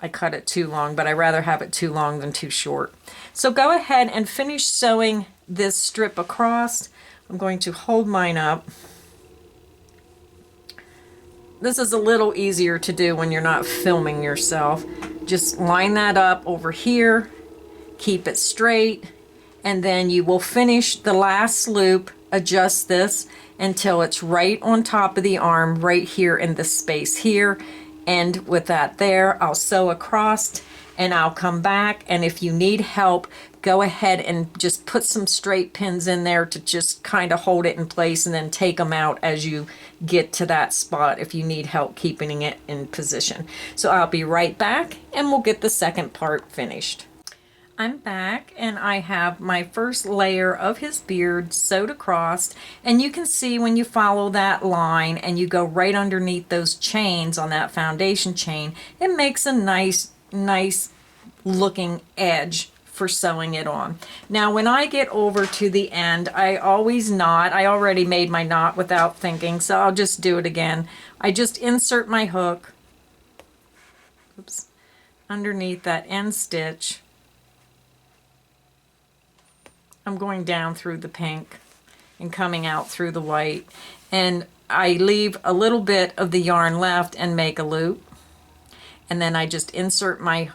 I cut it too long, but I rather have it too long than too short. So go ahead and finish sewing this strip across. I'm going to hold mine up. This is a little easier to do when you're not filming yourself. just line that up over here, keep it straight, and then you will finish the last loop, adjust this until it's right on top of the arm, right here in this space here. And with that there, I'll sew across and I'll come back, and if you need help, go ahead and just put some straight pins in there to just kind of hold it in place, and then take them out as you get to that spot if you need help keeping it in position. So I'll be right back and we'll get the second part finished. I'm back and I have my first layer of his beard sewed across, and you can see when you follow that line and you go right underneath those chains on that foundation chain, it makes a nice looking edge for sewing it on. Now when I get over to the end, I always knot. I already made my knot without thinking, so I'll just do it again. I just insert my hook, oops, underneath that end stitch. I'm going down through the pink and coming out through the white, and I leave a little bit of the yarn left and make a loop, and then I just insert my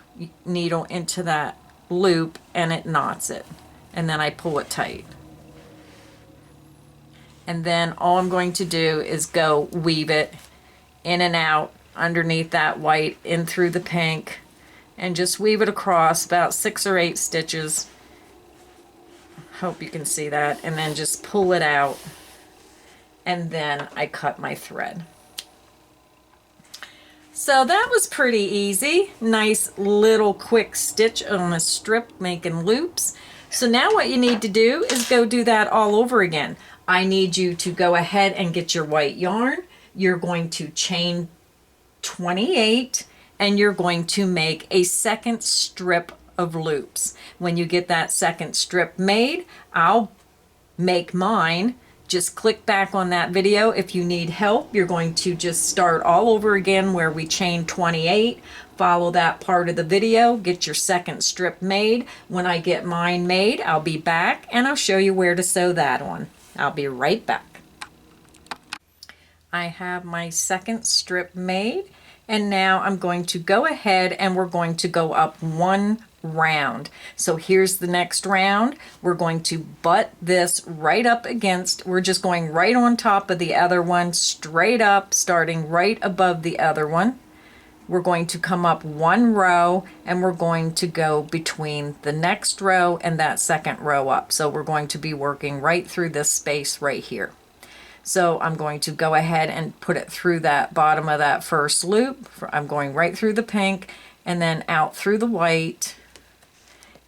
needle into that loop and it knots it, and then I pull it tight. And then all I'm going to do is go weave it in and out underneath that white, in through the pink, and just weave it across about 6 or 8 stitches. Hope you can see that, and then just pull it out, and then I cut my thread. So that was pretty easy. Nice little quick stitch on a strip making loops. So now what you need to do is go do that all over again. I need you to go ahead and get your white yarn. You're going to chain 28 and you're going to make a second strip of loops. When you get that second strip made, I'll make mine. Just click back on that video if you need help. You're going to just start all over again where we chain 28. Follow that part of the video, get your second strip made. When I get mine made, I'll be back and I'll show you where to sew that on. I'll be right back. I have my second strip made, and now I'm going to go ahead and we're going to go up one round. So here's the next round. We're going to butt this right up against, we're just going right on top of the other one, straight up, starting right above the other one. We're going to come up one row and we're going to go between the next row and that second row up. So we're going to be working right through this space right here. So I'm going to go ahead and put it through that bottom of that first loop. I'm going right through the pink and then out through the white.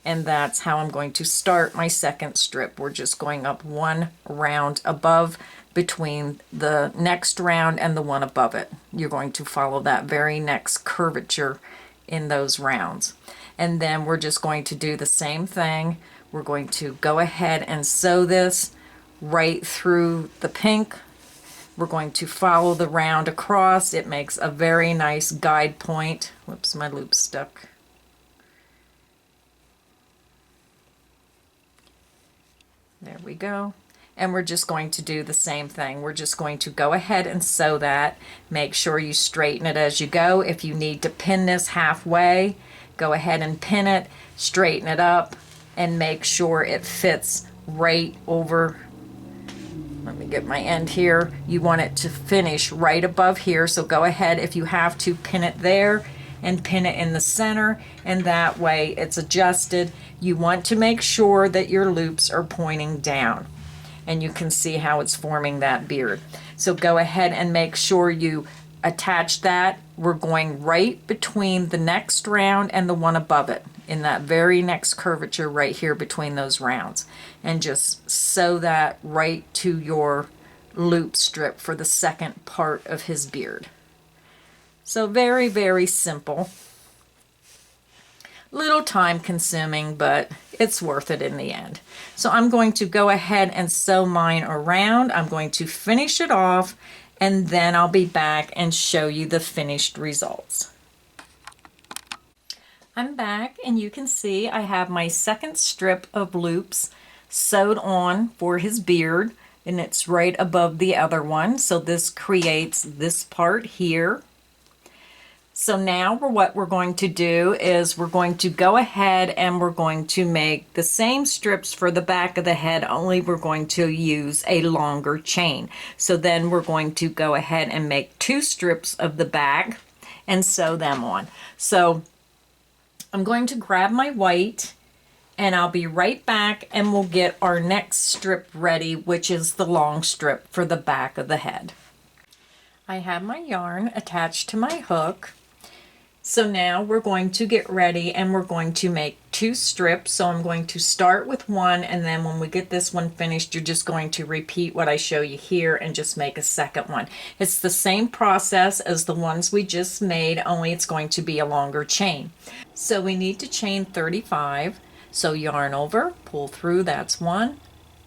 And that's how I'm going to start my second strip. We're just going up one round above between the next round and the one above it. You're going to follow that very next curvature in those rounds. And then we're just going to do the same thing. We're going to go ahead and sew this right through the pink. We're going to follow the round across. It makes a very nice guide point. Whoops, my loop's stuck. There we go. And we're just going to do the same thing. We're just going to go ahead and sew that. Make sure you straighten it as you go. If you need to pin this halfway, go ahead and pin it, straighten it up, and make sure it fits right over. Let me get my end here. You want it to finish right above here, so go ahead if you have to pin it there and pin it in the center, and that way it's adjusted. You want to make sure that your loops are pointing down, and you can see how it's forming that beard. So go ahead and make sure you attach that. We're going right between the next round and the one above it, in that very next curvature right here between those rounds, and just sew that right to your loop strip for the second part of his beard. So very, very simple. Little time consuming, but it's worth it in the end. So I'm going to go ahead and sew mine around. I'm going to finish it off, and then I'll be back and show you the finished results. I'm back, and you can see I have my second strip of loops sewed on for his beard, and it's right above the other one. So this creates this part here. So now what we're going to do is we're going to go ahead and we're going to make the same strips for the back of the head, only we're going to use a longer chain. So then we're going to go ahead and make 2 strips of the back and sew them on. So I'm going to grab my white and I'll be right back and we'll get our next strip ready, which is the long strip for the back of the head. I have my yarn attached to my hook. So now we're going to get ready and we're going to make 2 strips. So I'm going to start with one, and then when we get this one finished, you're just going to repeat what I show you here and just make a second one. It's the same process as the ones we just made, only it's going to be a longer chain. So we need to chain 35. So yarn over, pull through, that's 1.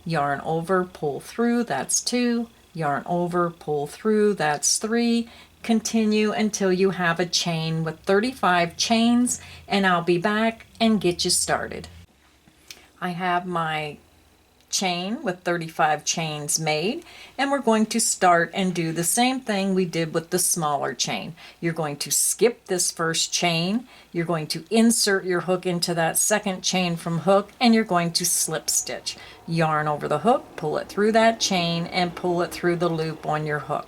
Yarn over, pull through, that's 2. Yarn over, pull through, that's 3. Continue until you have a chain with 35 chains, and I'll be back and get you started. I have my chain with 35 chains made, and we're going to start and do the same thing we did with the smaller chain. You're going to skip this first chain, you're going to insert your hook into that second chain from hook, and you're going to slip stitch. Yarn over the hook, pull it through that chain, and pull it through the loop on your hook.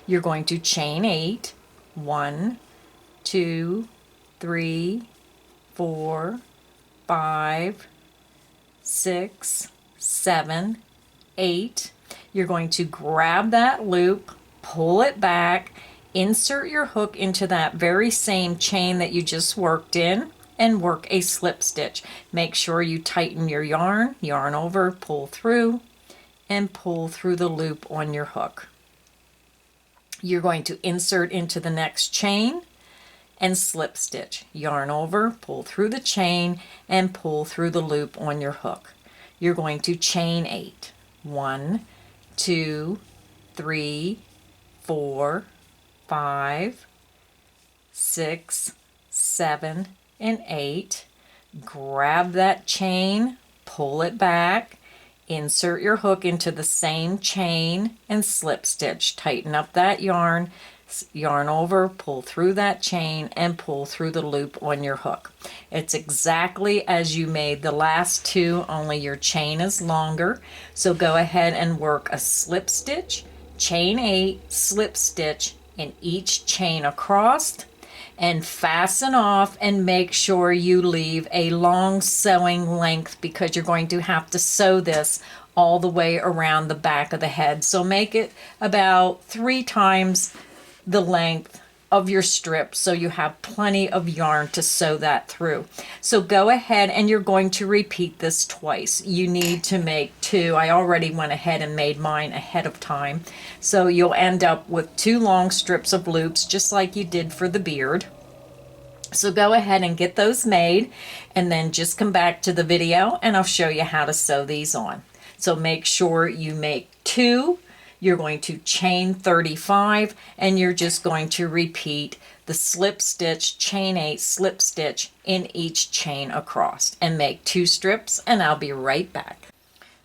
You're going to chain 8, 1, 2, 3, 4, 5, 6, 7, 8. You're going to grab that loop, pull it back, insert your hook into that very same chain that you just worked in, and work a slip stitch. Make sure you tighten your yarn, yarn over, pull through, and pull through the loop on your hook. You're going to insert into the next chain and slip stitch. Yarn over, pull through the chain, and pull through the loop on your hook. You're going to chain 8. 1, 2, 3, 4, 5, 6, 7, and 8. Grab that chain, pull it back, insert your hook into the same chain and slip stitch. Tighten up that yarn, yarn over, pull through that chain, and pull through the loop on your hook. It's exactly as you made the last 2, only your chain is longer. So go ahead and work a slip stitch, chain 8, slip stitch in each chain across, and fasten off, and make sure you leave a long sewing length because you're going to have to sew this all the way around the back of the head. So make it about 3 times the length of your strip so you have plenty of yarn to sew that through. So go ahead and you're going to repeat this twice. You need to make 2. I already went ahead and made mine ahead of time. So you'll end up with 2 long strips of loops just like you did for the beard. So go ahead and get those made, and then just come back to the video and I'll show you how to sew these on. So make sure you make 2. You're going to chain 35, and you're just going to repeat the slip stitch, chain 8, slip stitch in each chain across, and make 2 strips, and I'll be right back.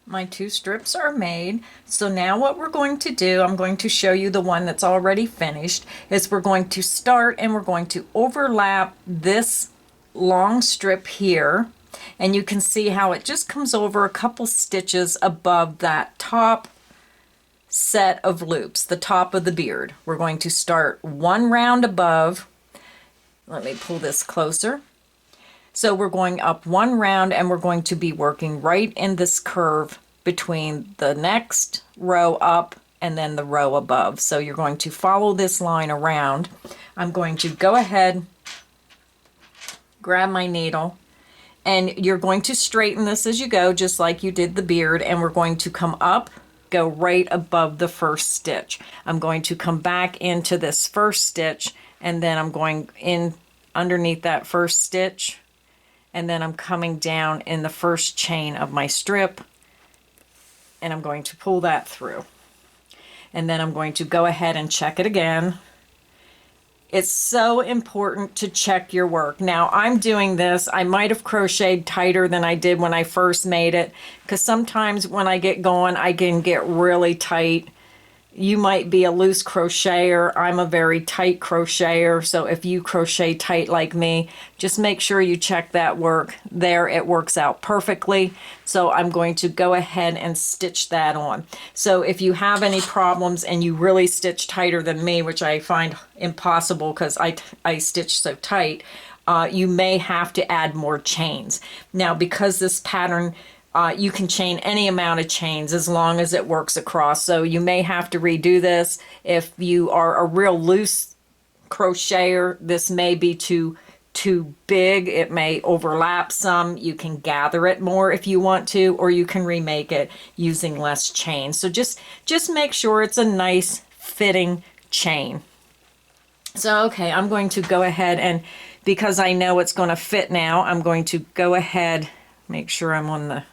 My 2 strips are made. So now what we're going to do, I'm going to show you the one that's already finished, is we're going to start and we're going to overlap this long strip here, and you can see how it just comes over a couple stitches above that top set of loops, the top of the beard. We're going to start 1 round above. Let me pull this closer. So we're going up 1 round, and we're going to be working right in this curve between the next row up and then the row above. So you're going to follow this line around. I'm going to go ahead, grab my needle, and you're going to straighten this as you go, just like you did the beard, and we're going to come up, go right above the first stitch. I'm going to come back into this first stitch, and then I'm going in underneath that first stitch, and then I'm coming down in the first chain of my strip, and I'm going to pull that through. And then I'm going to go ahead and check it again. It's so important to check your work. Now I'm doing this, I might have crocheted tighter than I did when I first made it, because sometimes when I get going I can get really tight You might be a loose crocheter. I'm a very tight crocheter. So if you crochet tight like me, just make sure you check that work there. It works out perfectly. So I'm going to go ahead and stitch that on. So if you have any problems and you really stitch tighter than me, which I find impossible because I stitch so tight, you may have to add more chains. Now, because this pattern, you can chain any amount of chains as long as it works across. So you may have to redo this. If you are a real loose crocheter, this may be too big. It may overlap some. You can gather it more if you want to, or you can remake it using less chain. So just make sure it's a nice fitting chain. So, okay, I'm going to go ahead and, because I know it's going to fit now, I'm going to go ahead, make sure I'm on the,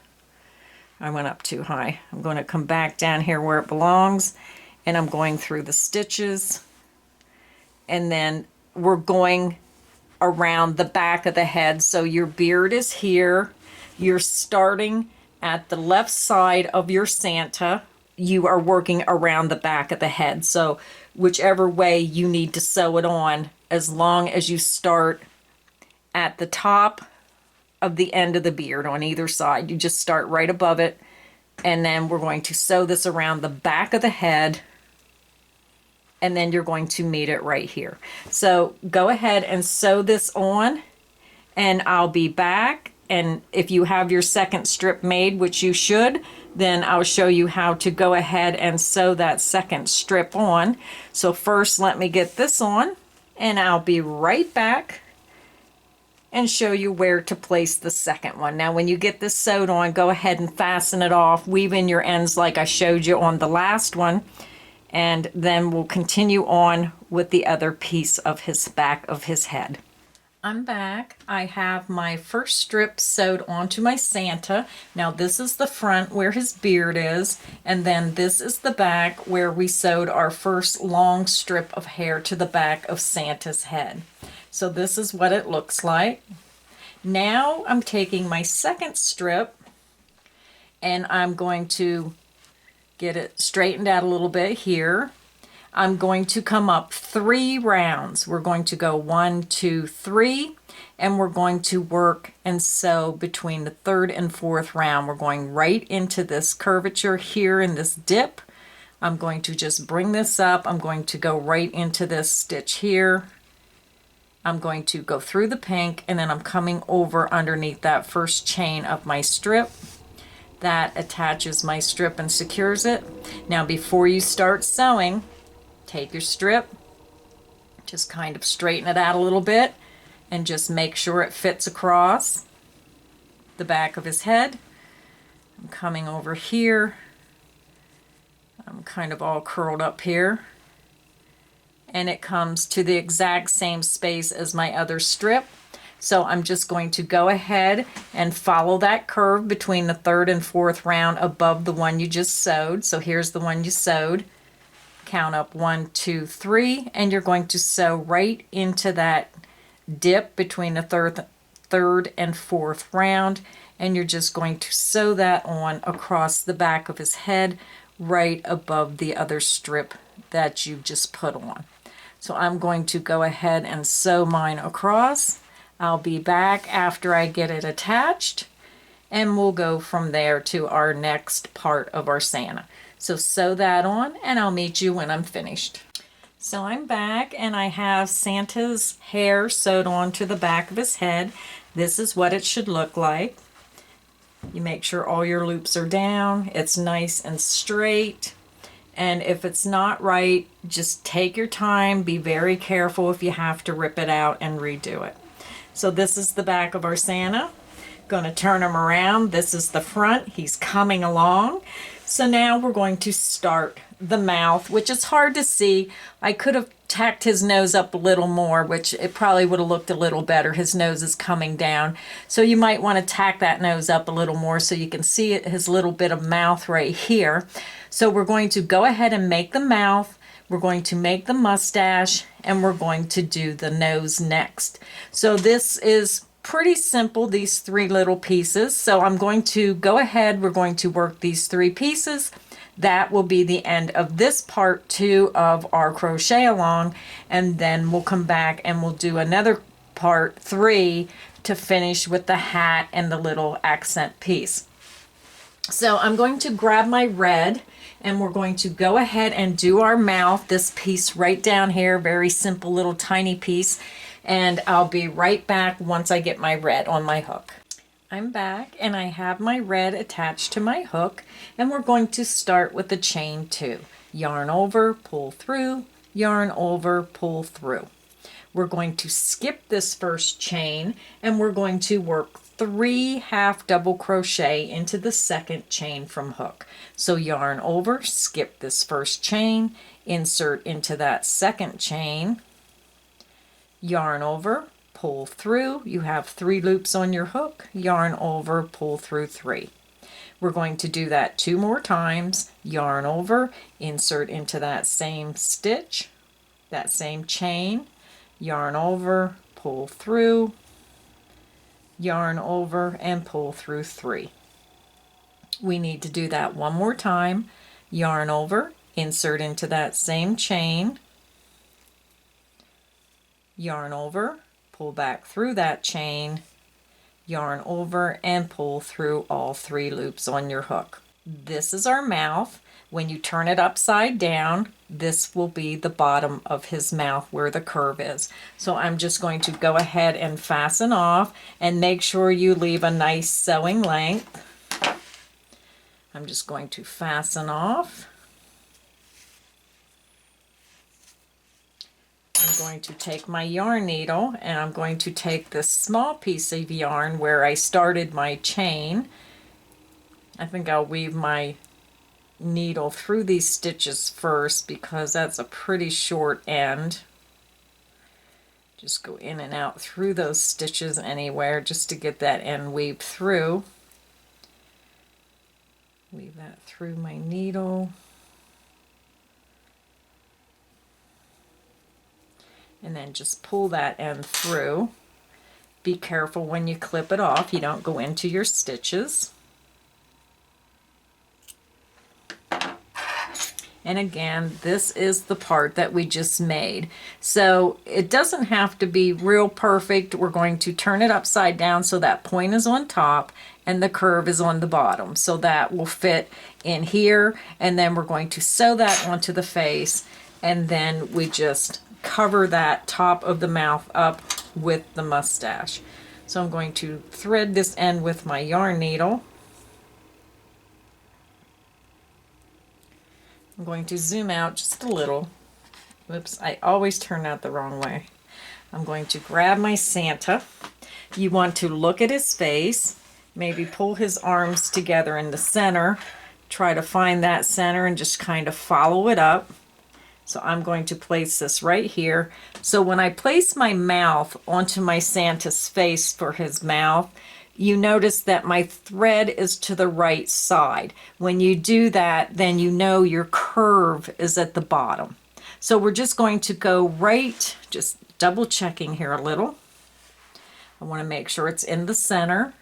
I went up too high. I'm going to come back down here where it belongs, and I'm going through the stitches, and then we're going around the back of the head. So your beard is here. You're starting at the left side of your Santa. You are working around the back of the head. So whichever way you need to sew it on, as long as you start at the top of the end of the beard on either side. You just start right above it, and then we're going to sew this around the back of the head, and then you're going to meet it right here. So go ahead and sew this on, and I'll be back. And if you have your second strip made, which you should, then I'll show you how to go ahead and sew that second strip on. So first, let me get this on, and I'll be right back and show you where to place the second one. Now, when you get this sewed on, go ahead and fasten it off, weave in your ends like I showed you on the last one, and then we'll continue on with the other piece of his back of his head. I'm back. I have my first strip sewed onto my Santa. Now this is the front where his beard is, and then this is the back where we sewed our first long strip of hair to the back of Santa's head. So this is what it looks like. Now I'm taking my second strip, and I'm going to get it straightened out a little bit here. I'm going to come up 3 rounds. We're going to go 1, 2, 3, and we're going to work and sew between the 3rd and 4th round. We're going right into this curvature here in this dip. I'm going to just bring this up. I'm going to go right into this stitch here. I'm going to go through the pink, and then I'm coming over underneath that first chain of my strip. That attaches my strip and secures it. Now before you start sewing, take your strip, just kind of straighten it out a little bit, and just make sure it fits across the back of his head. I'm coming over here. I'm kind of all curled up here. And it comes to the exact same space as my other strip. So I'm just going to go ahead and follow that curve between the 3rd and 4th round above the one you just sewed. So here's the one you sewed. Count up 1, 2, 3, and you're going to sew right into that dip between the 3rd and 4th round, and you're just going to sew that on across the back of his head right above the other strip that you just put on. So I'm going to go ahead and sew mine across. I'll be back after I get it attached, and we'll go from there to our next part of our Santa. So sew that on, and I'll meet you when I'm finished. So I'm back, and I have Santa's hair sewed onto the back of his head. This is what it should look like. You make sure all your loops are down. It's nice and straight. And if it's not right, just take your time. Be very careful if you have to rip it out and redo it. So this is the back of our Santa. Going to turn him around. This is the front. He's coming along. So now we're going to start the mouth, which is hard to see. I could have tacked his nose up a little more, which it probably would have looked a little better. His nose is coming down. So you might want to tack that nose up a little more so you can see his little bit of mouth right here. So we're going to go ahead and make the mouth. We're going to make the mustache, and we're going to do the nose next. So this is pretty simple, these 3 little pieces. So I'm going to go ahead, we're going to work these 3 pieces, that will be the end of this part 2 of our crochet along, and then we'll come back and we'll do another part 3 to finish with the hat and the little accent piece. So I'm going to grab my red, and we're going to go ahead and do our mouth, this piece right down here, very simple little tiny piece, and I'll be right back once I get my red on my hook. I'm back, and I have my red attached to my hook, and we're going to start with the chain 2. Yarn over, pull through, yarn over, pull through. We're going to skip this first chain, and we're going to work 3 half double crochet into the second chain from hook. So yarn over, skip this first chain, insert into that second chain, yarn over, pull through. You have 3 loops on your hook, yarn over, pull through 3. We're going to do that 2 more times. Yarn over, insert into that same stitch, that same chain, yarn over, pull through, yarn over, and pull through 3. We need to do that 1 more time. Yarn over, insert into that same chain, yarn over, pull back through that chain, yarn over, and pull through all 3 loops on your hook. This is our mouth. When you turn it upside down, this will be the bottom of his mouth where the curve is. So I'm just going to go ahead and fasten off, and make sure you leave a nice sewing length. I'm just going to fasten off. I'm going to take my yarn needle, and I'm going to take this small piece of yarn where I started my chain. I think I'll weave my needle through these stitches first because that's a pretty short end. Just go in and out through those stitches anywhere just to get that end weaved through. Weave that through my needle. And then just pull that end through. Be careful when you clip it off, you don't go into your stitches. And again, this is the part that we just made. So it doesn't have to be real perfect. We're going to turn it upside down so that point is on top and the curve is on the bottom. So that will fit in here. And then we're going to sew that onto the face. And then we just cover that top of the mouth up with the mustache. So I'm going to thread this end with my yarn needle. I'm going to zoom out just a little. Whoops, I always turn out the wrong way. I'm going to grab my Santa. You want to look at his face, maybe pull his arms together in the center, try to find that center and just kind of follow it up. So I'm going to place this right here. So when I place my mouth onto my Santa's face for his mouth, you notice that my thread is to the right side. When you do that, then you know your curve is at the bottom. So we're just going to go right, just double checking here a little. I want to make sure it's in the center.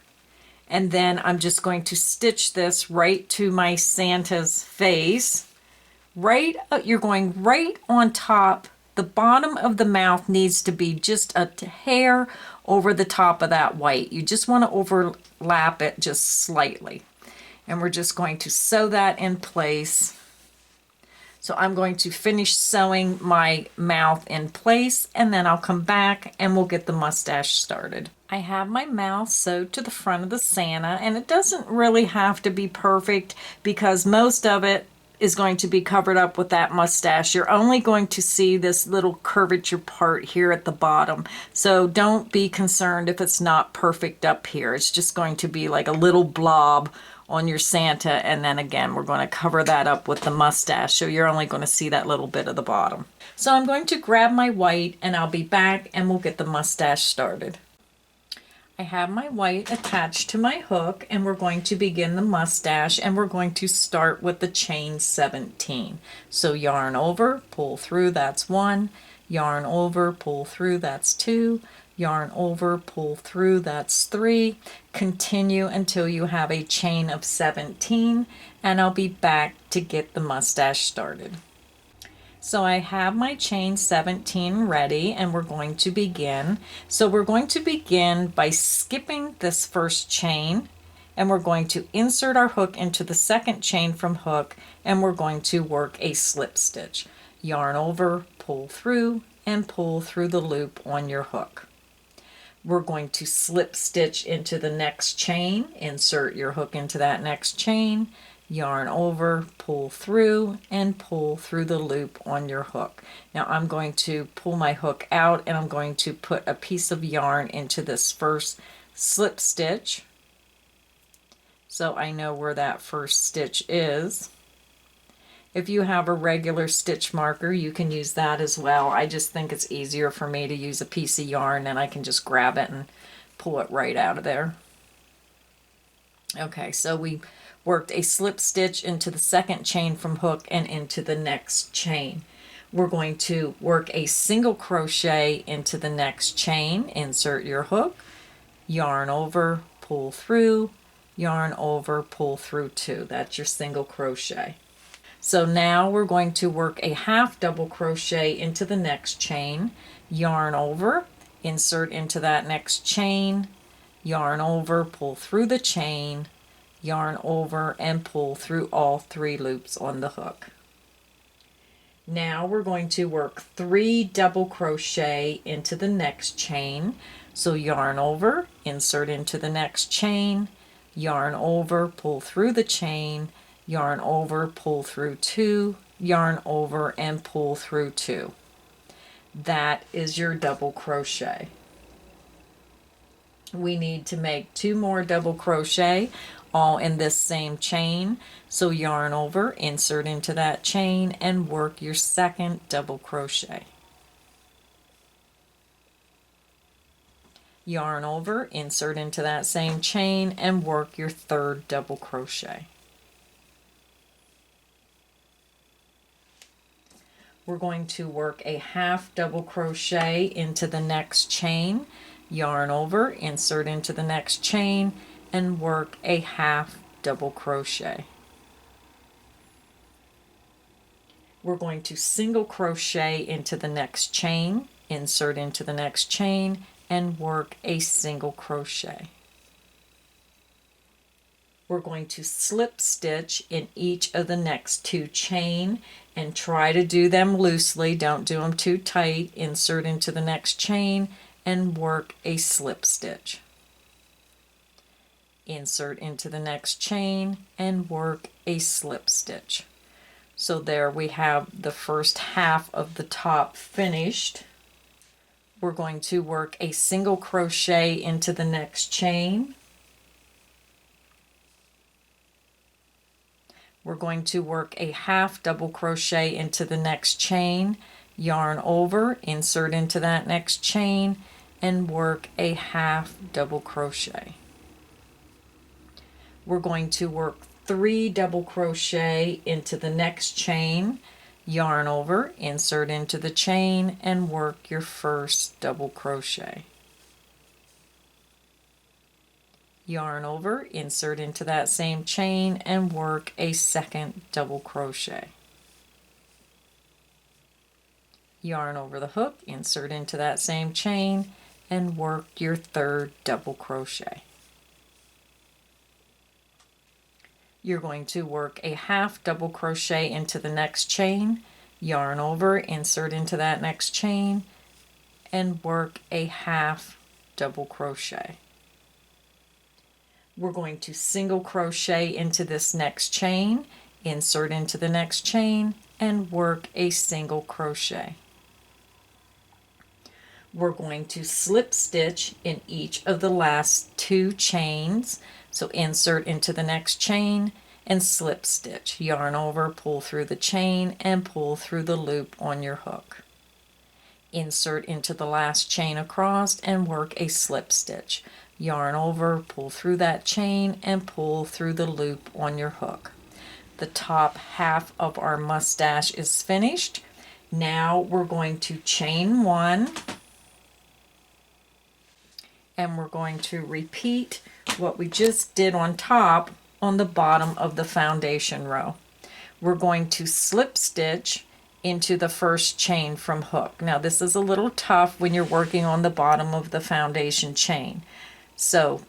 And then I'm just going to stitch this right to my Santa's face. Right, you're going right on top. The bottom of the mouth needs to be just a hair over the top of that white. You just want to overlap it just slightly. And we're just going to sew that in place. So I'm going to finish sewing my mouth in place, and then I'll come back and we'll get the mustache started. I have my mouth sewed to the front of the Santa, and it doesn't really have to be perfect because most of it is going to be covered up with that mustache. You're only going to see this little curvature part here at the bottom. So don't be concerned if it's not perfect up here. It's just going to be like a little blob on your Santa, and then again we're going to cover that up with the mustache, so you're only going to see that little bit of the bottom. So I'm going to grab my white, and I'll be back and we'll get the mustache started. I have my white attached to my hook, and we're going to begin the mustache, and we're going to start with the chain 17. So yarn over, pull through, that's 1, yarn over, pull through, that's 2, yarn over, pull through, that's 3. Continue until you have a chain of 17, and I'll be back to get the mustache started. So I have my chain 17 ready, and we're going to begin. So we're going to begin by skipping this first chain, and we're going to insert our hook into the second chain from hook, and we're going to work a slip stitch. Yarn over, pull through, and pull through the loop on your hook. We're going to slip stitch into the next chain, insert your hook into that next chain, yarn over, pull through, and pull through the loop on your hook. Now I'm going to pull my hook out, and I'm going to put a piece of yarn into this first slip stitch, so I know where that first stitch is. If you have a regular stitch marker, you can use that as well. I just think it's easier for me to use a piece of yarn, and I can just grab it and pull it right out of there. Okay, so we worked a slip stitch into the second chain from hook and into the next chain. We're going to work a single crochet into the next chain, insert your hook, yarn over, pull through, yarn over, pull through 2. That's your single crochet. So now we're going to work a half double crochet into the next chain, yarn over, insert into that next chain, yarn over, pull through the chain, yarn over, and pull through all 3 loops on the hook. Now we're going to work 3 double crochet into the next chain. So yarn over, insert into the next chain, yarn over, pull through the chain, yarn over, pull through 2, yarn over, and pull through 2. That is your double crochet. We need to make 2 more double crochet all in this same chain. So yarn over, insert into that chain, and work your second double crochet. Yarn over, insert into that same chain, and work your third double crochet. We're going to work a half double crochet into the next chain, yarn over, insert into the next chain, and work a half double crochet. We're going to single crochet into the next chain, insert into the next chain, and work a single crochet. We're going to slip stitch in each of the next 2 chain, and try to do them loosely, don't do them too tight. Insert into the next chain and work a slip stitch. Insert into the next chain and work a slip stitch. So there we have the first half of the top finished. We're going to work a single crochet into the next chain. We're going to work a half double crochet into the next chain, yarn over, insert into that next chain, and work a half double crochet. We're going to work 3 double crochet into the next chain, yarn over, insert into the chain, and work your first double crochet. Yarn over, insert into that same chain, and work a second double crochet. Yarn over the hook, insert into that same chain, and work your third double crochet. You're going to work a half double crochet into the next chain, yarn over, insert into that next chain, and work a half double crochet. We're going to single crochet into this next chain, insert into the next chain, and work a single crochet. We're going to slip stitch in each of the last 2 chains. So insert into the next chain and slip stitch. Yarn over, pull through the chain, and pull through the loop on your hook. Insert into the last chain across and work a slip stitch. Yarn over, pull through that chain, and pull through the loop on your hook. The top half of our mustache is finished. Now we're going to chain 1, and we're going to repeat what we just did on top on the bottom of the foundation row. We're going to slip stitch into the first chain from hook. Now this is a little tough when you're working on the bottom of the foundation chain. So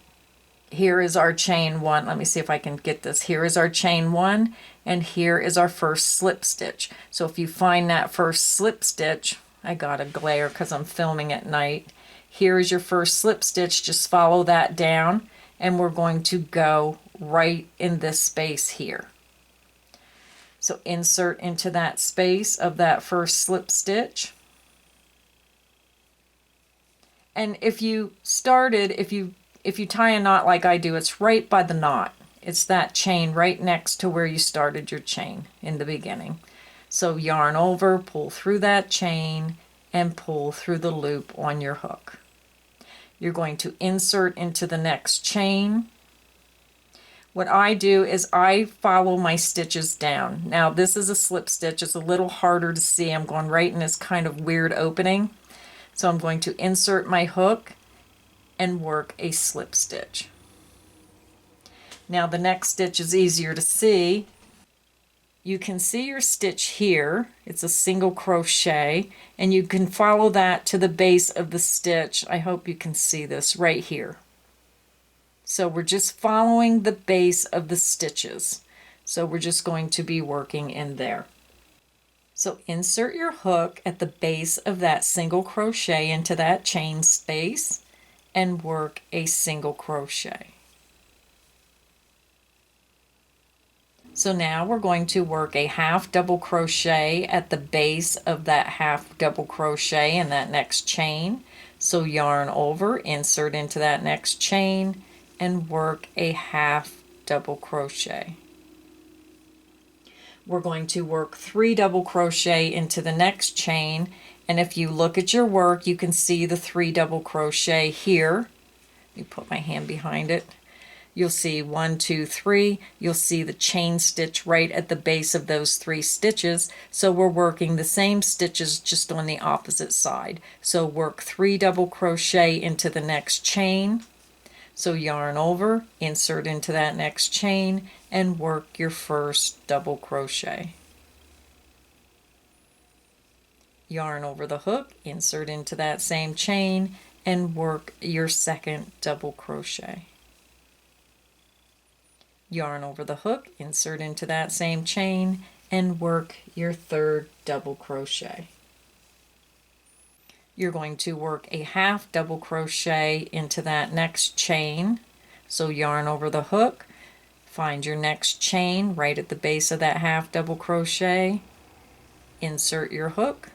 here is our chain one. Let me see if I can get this. Here is our chain one, and here is our first slip stitch. So if you find that first slip stitch, I got a glare because I'm filming at night. Here is your first slip stitch. Just follow that down, and we're going to go right in this space here. So insert into that space of that first slip stitch. And if you started, if you tie a knot like I do, it's right by the knot. It's that chain right next to where you started your chain in the beginning. So yarn over, pull through that chain, and pull through the loop on your hook. You're going to insert into the next chain. What I do is I follow my stitches down. Now this is a slip stitch. It's a little harder to see. I'm going right in this kind of weird opening. So I'm going to insert my hook and work a slip stitch. Now the next stitch is easier to see. You can see your stitch here. It's a single crochet, and you can follow that to the base of the stitch. I hope you can see this right here. So we're just following the base of the stitches. So we're just going to be working in there. So insert your hook at the base of that single crochet into that chain space and work a single crochet. So now we're going to work a half double crochet at the base of that half double crochet in that next chain. So yarn over, insert into that next chain, and work a half double crochet. We're going to work 3 double crochet into the next chain, and if you look at your work you can see the 3 double crochet here. Let me put my hand behind it. You'll see 1, 2, 3. You'll see the chain stitch right at the base of those 3 stitches. So we're working the same stitches just on the opposite side. So work 3 double crochet into the next chain. So yarn over, insert into that next chain, and work your first double crochet. Yarn over the hook, insert into that same chain, and work your second double crochet. Yarn over the hook, insert into that same chain, and work your third double crochet. You're going to work a half double crochet into that next chain. So yarn over the hook, find your next chain right at the base of that half double crochet, insert your hook,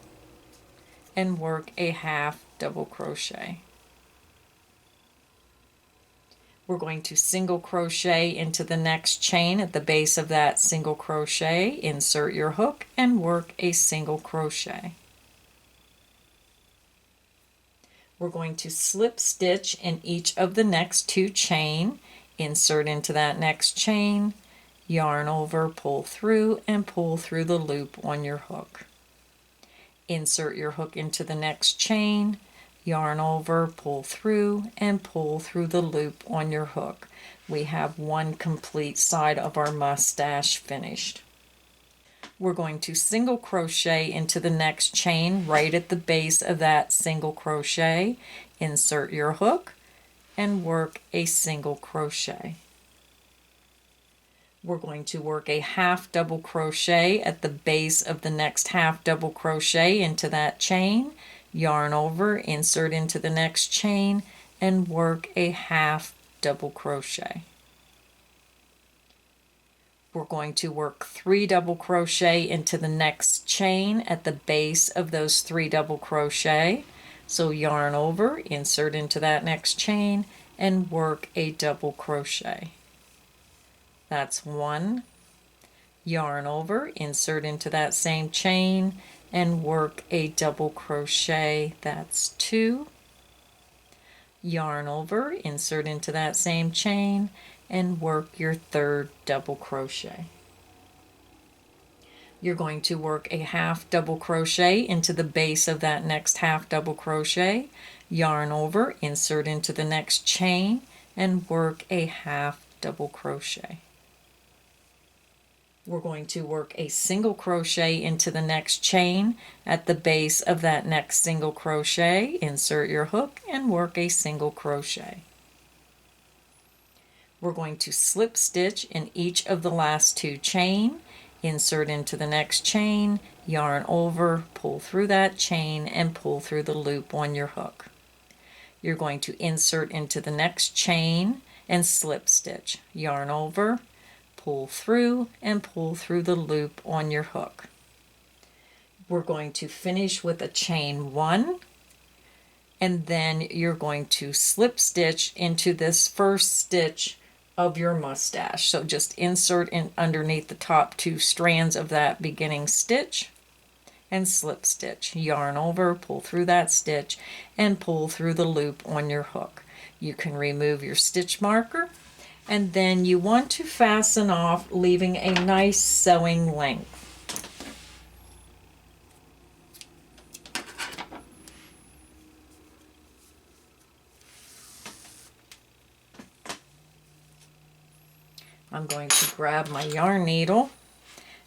and work a half double crochet. We're going to single crochet into the next chain at the base of that single crochet, insert your hook, and work a single crochet. We're going to slip stitch in each of the next 2 chain, insert into that next chain, yarn over, pull through, and pull through the loop on your hook. Insert your hook into the next chain, yarn over, pull through, and pull through the loop on your hook. We have 1 complete side of our mustache finished. We're going to single crochet into the next chain right at the base of that single crochet, insert your hook, and work a single crochet. We're going to work a half double crochet at the base of the next half double crochet into that chain, yarn over, insert into the next chain, and work a half double crochet. We're going to work 3 double crochet into the next chain at the base of those 3 double crochet. So yarn over, insert into that next chain, and work a double crochet. That's 1. Yarn over, insert into that same chain, and work a double crochet. That's 2. Yarn over, insert into that same chain, and work your third double crochet. You're going to work a half double crochet into the base of that next half double crochet, yarn over, insert into the next chain, and work a half double crochet. We're going to work a single crochet into the next chain at the base of that next single crochet, insert your hook, and work a single crochet. We're going to slip stitch in each of the last two chain, insert into the next chain, yarn over, pull through that chain, and pull through the loop on your hook. You're going to insert into the next chain and slip stitch, yarn over, pull through, and pull through the loop on your hook. We're going to finish with a chain 1, and then you're going to slip stitch into this first stitch of your mustache. So just insert in underneath the top 2 strands of that beginning stitch and slip stitch, yarn over, pull through that stitch, and pull through the loop on your hook. You can remove your stitch marker, and then you want to fasten off, leaving a nice sewing length. I'm going to grab my yarn needle,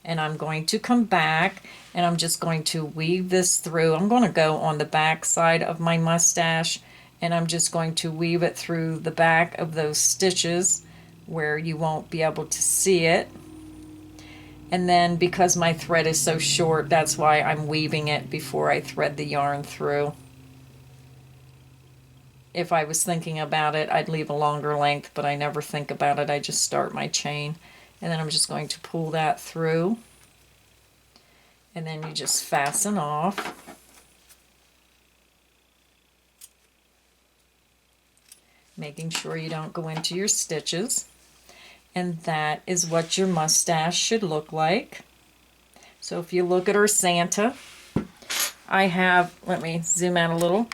and I'm going to come back, and I'm just going to weave this through. I'm going to go on the back side of my mustache, and I'm just going to weave it through the back of those stitches where you won't be able to see it. And then because my thread is so short, that's why I'm weaving it before I thread the yarn through. If I was thinking about it, I'd leave a longer length, but I never think about it. I just start my chain, and then I'm just going to pull that through, and then you just fasten off. Making sure you don't go into your stitches. And that is what your mustache should look like. So if you look at our Santa, I have, let me zoom out a little.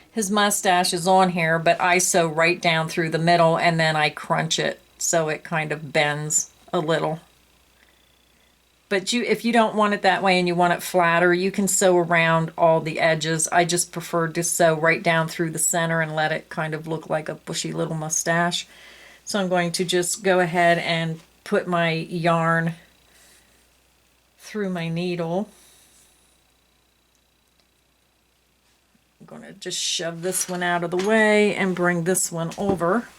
His mustache is on here, but I sew right down through the middle, and then I crunch it so it kind of bends a little. But if you don't want it that way and you want it flatter, you can sew around all the edges. I just prefer to sew right down through the center and let it kind of look like a bushy little mustache. So I'm going to just go ahead and put my yarn through my needle. I'm going to just shove this one out of the way and bring this one over.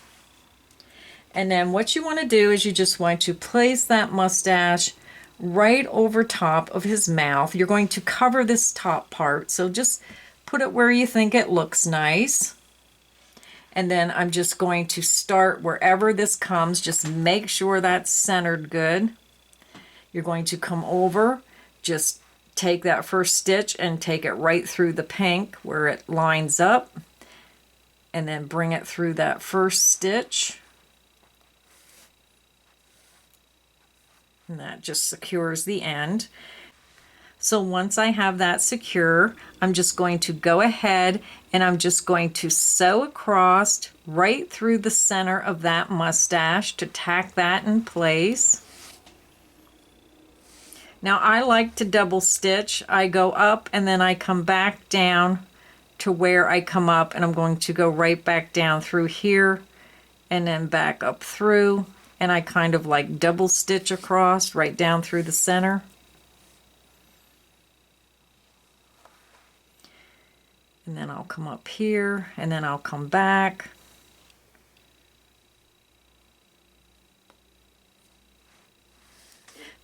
And then what you want to do is you just want to place that mustache right over top of his mouth. You're going to cover this top part, so just put it where you think it looks nice. And then I'm just going to start wherever this comes. Just make sure that's centered good. You're going to come over, just take that first stitch and take it right through the pink where it lines up, and then bring it through that first stitch. And that just secures the end. So once I have that secure, I'm just going to go ahead and I'm just going to sew across right through the center of that mustache to tack that in place. Now I like to double stitch. I go up and then I come back down to where I come up, and I'm going to go right back down through here and then back up through. And I kind of like double stitch across right down through the center. And then I'll come up here, and then I'll come back.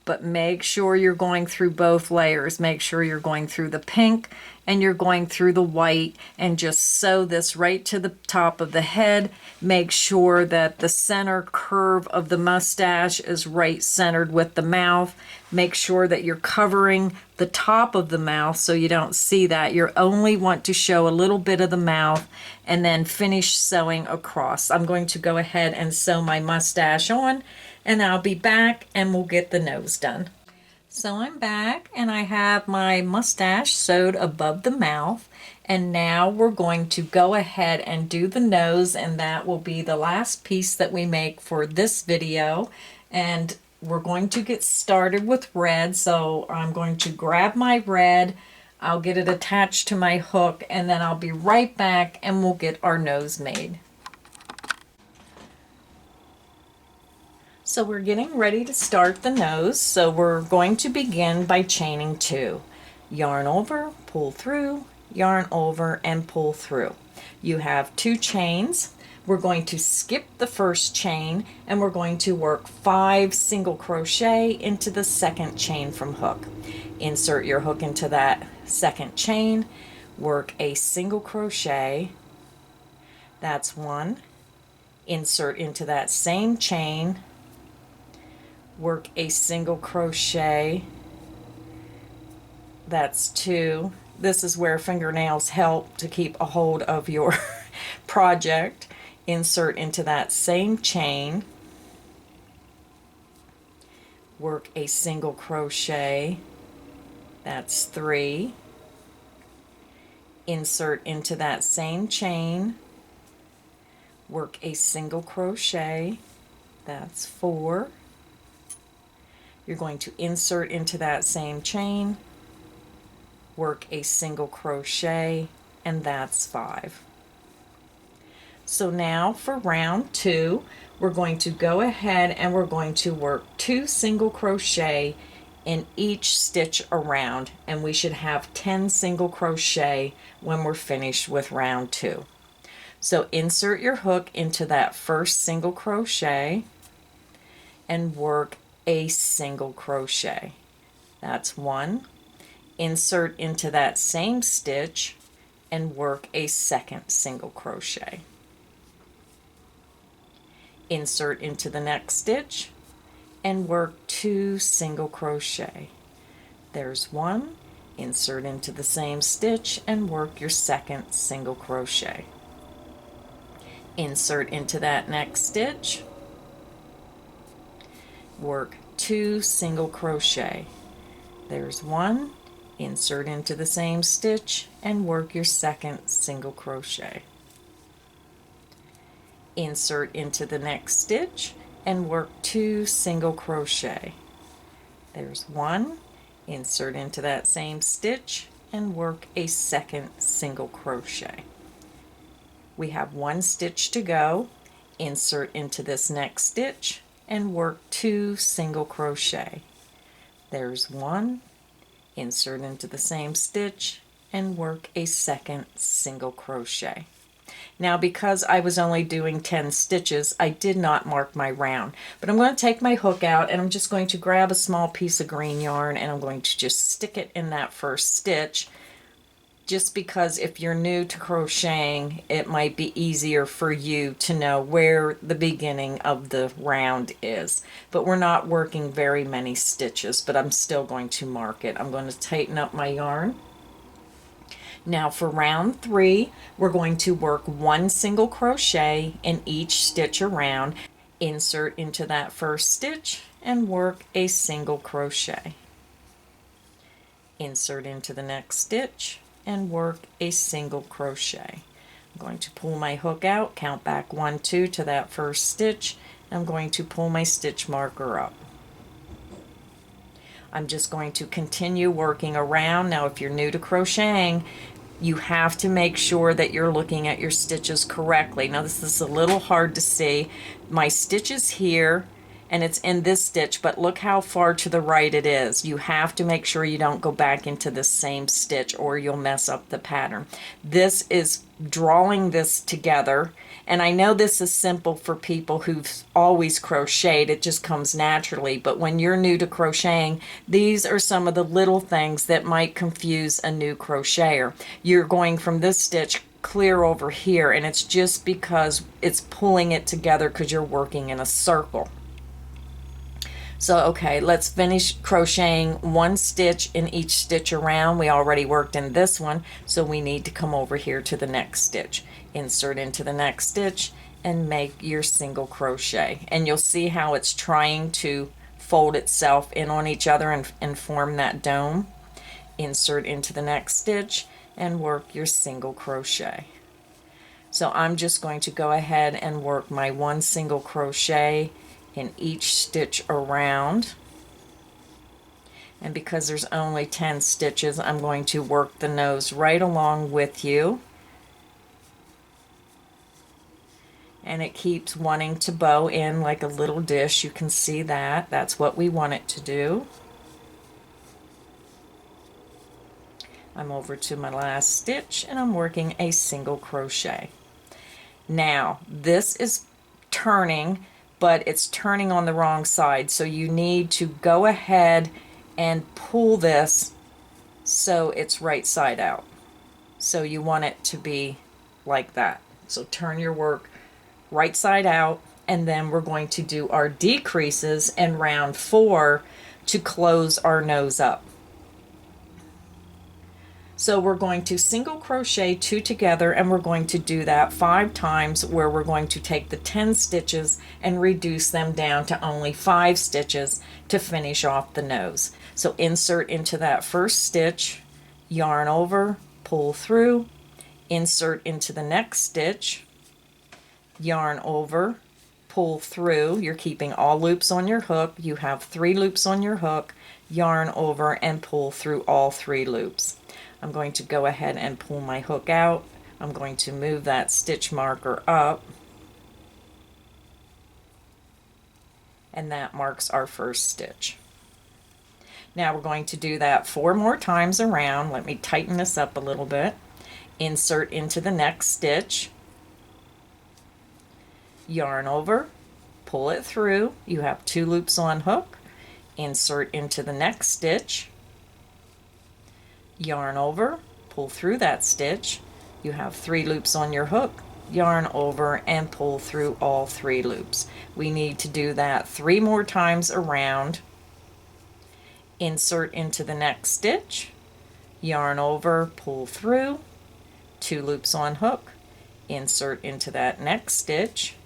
But make sure you're going through both layers. Make sure you're going through the pink and you're going through the white, and just sew this right to the top of the head. Make sure that the center curve of the mustache is right centered with the mouth. Make sure that you're covering the top of the mouth so you don't see that. You only want to show a little bit of the mouth, and then finish sewing across. I'm going to go ahead and sew my mustache on, and I'll be back and we'll get the nose done. So I'm back and I have my mustache sewed above the mouth, and now we're going to go ahead and do the nose, and that will be the last piece that we make for this video. And we're going to get started with red. So I'm going to grab my red, I'll get it attached to my hook, and then I'll be right back and we'll get our nose made. So we're getting ready to start the nose. So we're going to begin by chaining 2. Yarn over, pull through, yarn over, and pull through. You have 2 chains. We're going to skip the first chain and we're going to work 5 single crochet into the second chain from hook. Insert your hook into that second chain, work a single crochet, that's 1, insert into that same chain, work a single crochet, that's 2. This is where fingernails help to keep a hold of your project. Insert into that same chain, work a single crochet, that's 3. Insert into that same chain, work a single crochet, that's 4. You're going to insert into that same chain, work a single crochet, and that's 5. So now for round 2, we're going to go ahead and we're going to work 2 single crochet in each stitch around, and we should have 10 single crochet when we're finished with round 2. So insert your hook into that first single crochet and work a single crochet. That's 1. Insert into that same stitch and work a second single crochet. Insert into the next stitch and work 2 single crochet. There's 1. Insert into the same stitch and work your second single crochet. Insert into that next stitch, work 2 single crochet. There's 1. Insert into the same stitch and work your second single crochet. Insert into the next stitch and work 2 single crochet. There's 1. Insert into that same stitch and work a second single crochet. We have 1 stitch to go. Insert into this next stitch and work 2 single crochet. There's 1. Insert into the same stitch and work a second single crochet. Now, because I was only doing 10 stitches, I did not mark my round, but I'm going to take my hook out and I'm just going to grab a small piece of green yarn and I'm going to just stick it in that first stitch, just because if you're new to crocheting, it might be easier for you to know where the beginning of the round is. But we're not working very many stitches, but I'm still going to mark it. I'm going to tighten up my yarn. Now for round 3, we're going to work 1 single crochet in each stitch around. Insert into that first stitch and work a single crochet. Insert into the next stitch and work a single crochet. I'm going to pull my hook out, count back 1, 2 to that first stitch. I'm going to pull my stitch marker up. I'm just going to continue working around. Now if you're new to crocheting, you have to make sure that you're looking at your stitches correctly. Now this is a little hard to see. My stitch is here and it's in this stitch, but look how far to the right it is. You have to make sure you don't go back into the same stitch or you'll mess up the pattern. This is drawing this together, and I know this is simple for people who've always crocheted, it just comes naturally, but when you're new to crocheting, these are some of the little things that might confuse a new crocheter. You're going from this stitch clear over here, and it's just because it's pulling it together because you're working in a circle. So okay, let's finish crocheting 1 stitch in each stitch around. We already worked in this one, so we need to come over here to the next stitch. Insert into the next stitch and make your single crochet. And you'll see how it's trying to fold itself in on each other and form that dome. Insert into the next stitch and work your single crochet. So I'm just going to go ahead and work my 1 single crochet in each stitch around. And because there's only 10 stitches, I'm going to work the nose right along with you. And it keeps wanting to bow in like a little dish. You can see that. That's what we want it to do. I'm over to my last stitch and I'm working a single crochet. Now, this is turning, but it's turning on the wrong side. So you need to go ahead and pull this so it's right side out. So you want it to be like that. So turn your work right side out, and then we're going to do our decreases in round 4 to close our nose up. So we're going to single crochet 2 together, and we're going to do that 5 times, where we're going to take the 10 stitches and reduce them down to only 5 stitches to finish off the nose. So insert into that first stitch, yarn over, pull through, insert into the next stitch, yarn over, pull through. You're keeping all loops on your hook. You have 3 loops on your hook, yarn over and pull through all 3 loops. I'm going to go ahead and pull my hook out. I'm going to move that stitch marker up, and that marks our first stitch. Now we're going to do that 4 more times around. Let me tighten this up a little bit. Insert into the next stitch, yarn over, pull it through. You have 2 loops on hook, insert into the next stitch, yarn over, pull through that stitch. You have 3 loops on your hook, yarn over and pull through all 3 loops. We need to do that 3 more times around. Insert into the next stitch, yarn over, pull through, 2 loops on hook, insert into that next stitch,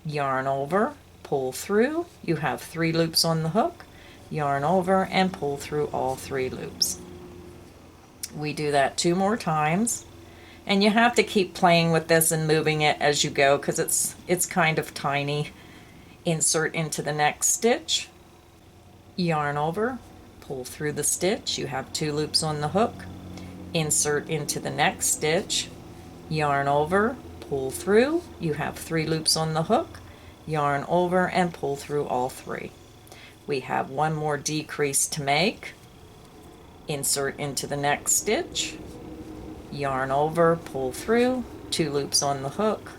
yarn over, pull through. You have 3 loops on the hook, yarn over and pull through all 3 loops. We do that 2 more times, and you have to keep playing with this and moving it as you go because it's kind of tiny. Insert into the next stitch, yarn over, pull through the stitch. You have 2 loops on the hook, insert into the next stitch, yarn over, pull through. You have 3 loops on the hook, yarn over and pull through all 3. We have 1 more decrease to make. Insert into the next stitch, yarn over, pull through, 2 loops on the hook,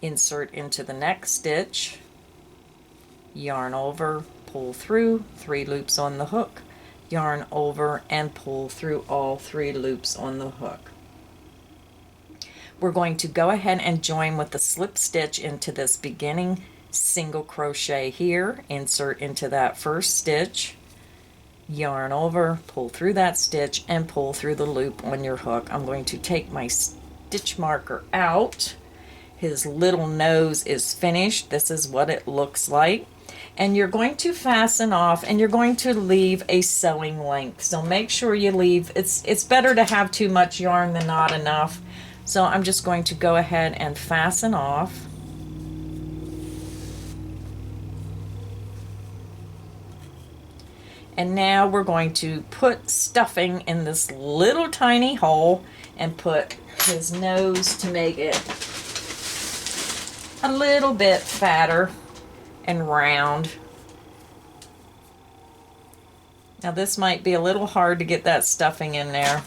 insert into the next stitch, yarn over, pull through, 3 loops on the hook, yarn over and pull through all 3 loops on the hook. We're going to go ahead and join with the slip stitch into this beginning single crochet here. Insert into that first stitch, yarn over, pull through that stitch and pull through the loop on your hook. I'm going to take my stitch marker out. His little nose is finished. This is what it looks like. And you're going to fasten off, and you're going to leave a sewing length. So make sure you leave, it's better to have too much yarn than not enough. So I'm just going to go ahead and fasten off. And now we're going to put stuffing in this little tiny hole and put his nose to make it a little bit fatter and round. Now this might be a little hard to get that stuffing in there.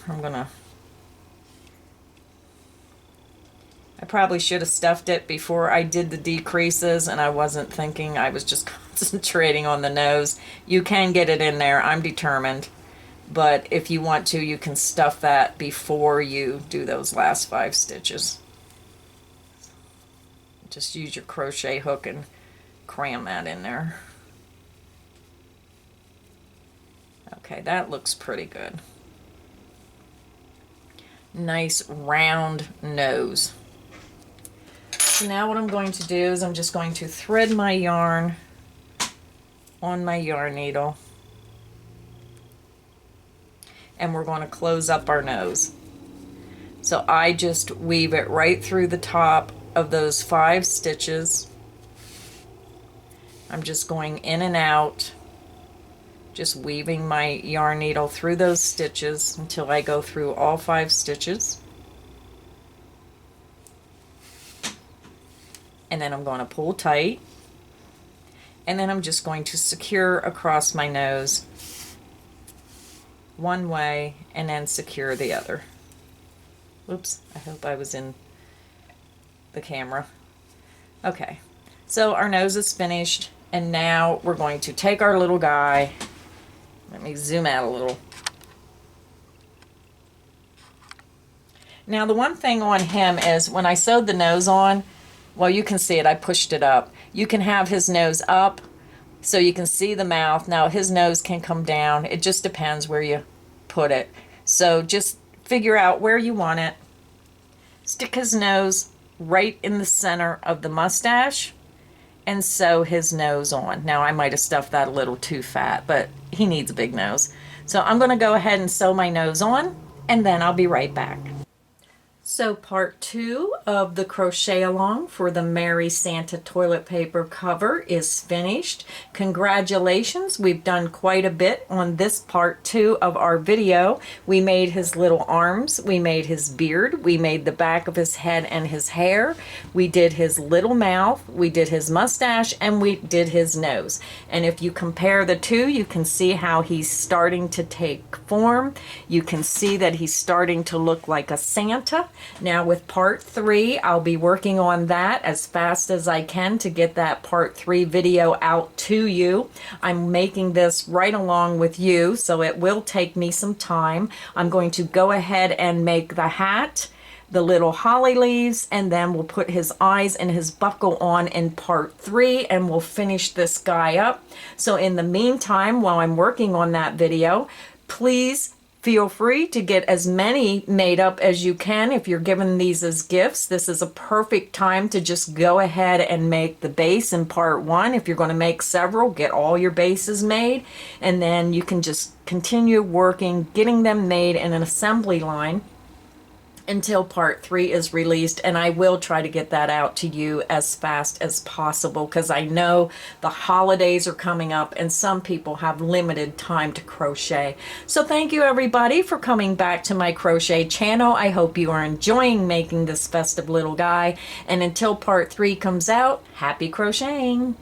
I probably should have stuffed it before I did the decreases, and I wasn't thinking, I was just concentrating on the nose. You can get it in there, I'm determined. But if you want to, you can stuff that before you do those last 5 stitches. Just use your crochet hook and cram that in there. Okay, that looks pretty good. Nice round nose. So now what I'm going to do is I'm just going to thread my yarn on my yarn needle, and we're going to close up our nose. So I just weave it right through the top of those 5 stitches, I'm just going in and out, just weaving my yarn needle through those stitches until I go through all 5 stitches. And then I'm going to pull tight, and then I'm just going to secure across my nose one way and then secure the other. Whoops, I hope I was in the camera. Okay, so our nose is finished, and now we're going to take our little guy. Let me zoom out a little. Now the one thing on him is when I sewed the nose on, well, you can see it, I pushed it up. You can have his nose up so you can see the mouth. Now his nose can come down. It just depends where you put it. So just figure out where you want it. Stick his nose right in the center of the mustache and sew his nose on. Now I might have stuffed that a little too fat, but he needs a big nose. So I'm going to go ahead and sew my nose on, and then I'll be right back. So part 2 of the crochet along for the Merry Santa toilet paper cover is finished. Congratulations, we've done quite a bit on this part 2 of our video. We made his little arms, we made his beard, we made the back of his head and his hair, we did his little mouth, we did his mustache, and we did his nose. And if you compare the two, you can see how he's starting to take form. You can see that he's starting to look like a Santa. Now with part 3, I'll be working on that as fast as I can to get that part 3 video out to you. I'm making this right along with you, so it will take me some time. I'm going to go ahead and make the hat, the little holly leaves, and then we'll put his eyes and his buckle on in part 3, and we'll finish this guy up. So in the meantime, while I'm working on that video, please feel free to get as many made up as you can if you're given these as gifts. This is a perfect time to just go ahead and make the base in part 1. If you're going to make several, get all your bases made, and then you can just continue working, getting them made in an assembly line until part 3 is released. And I will try to get that out to you as fast as possible, because I know the holidays are coming up and some people have limited time to crochet. So thank you everybody for coming back to my crochet channel. I hope you are enjoying making this festive little guy, and until part 3 comes out, happy crocheting.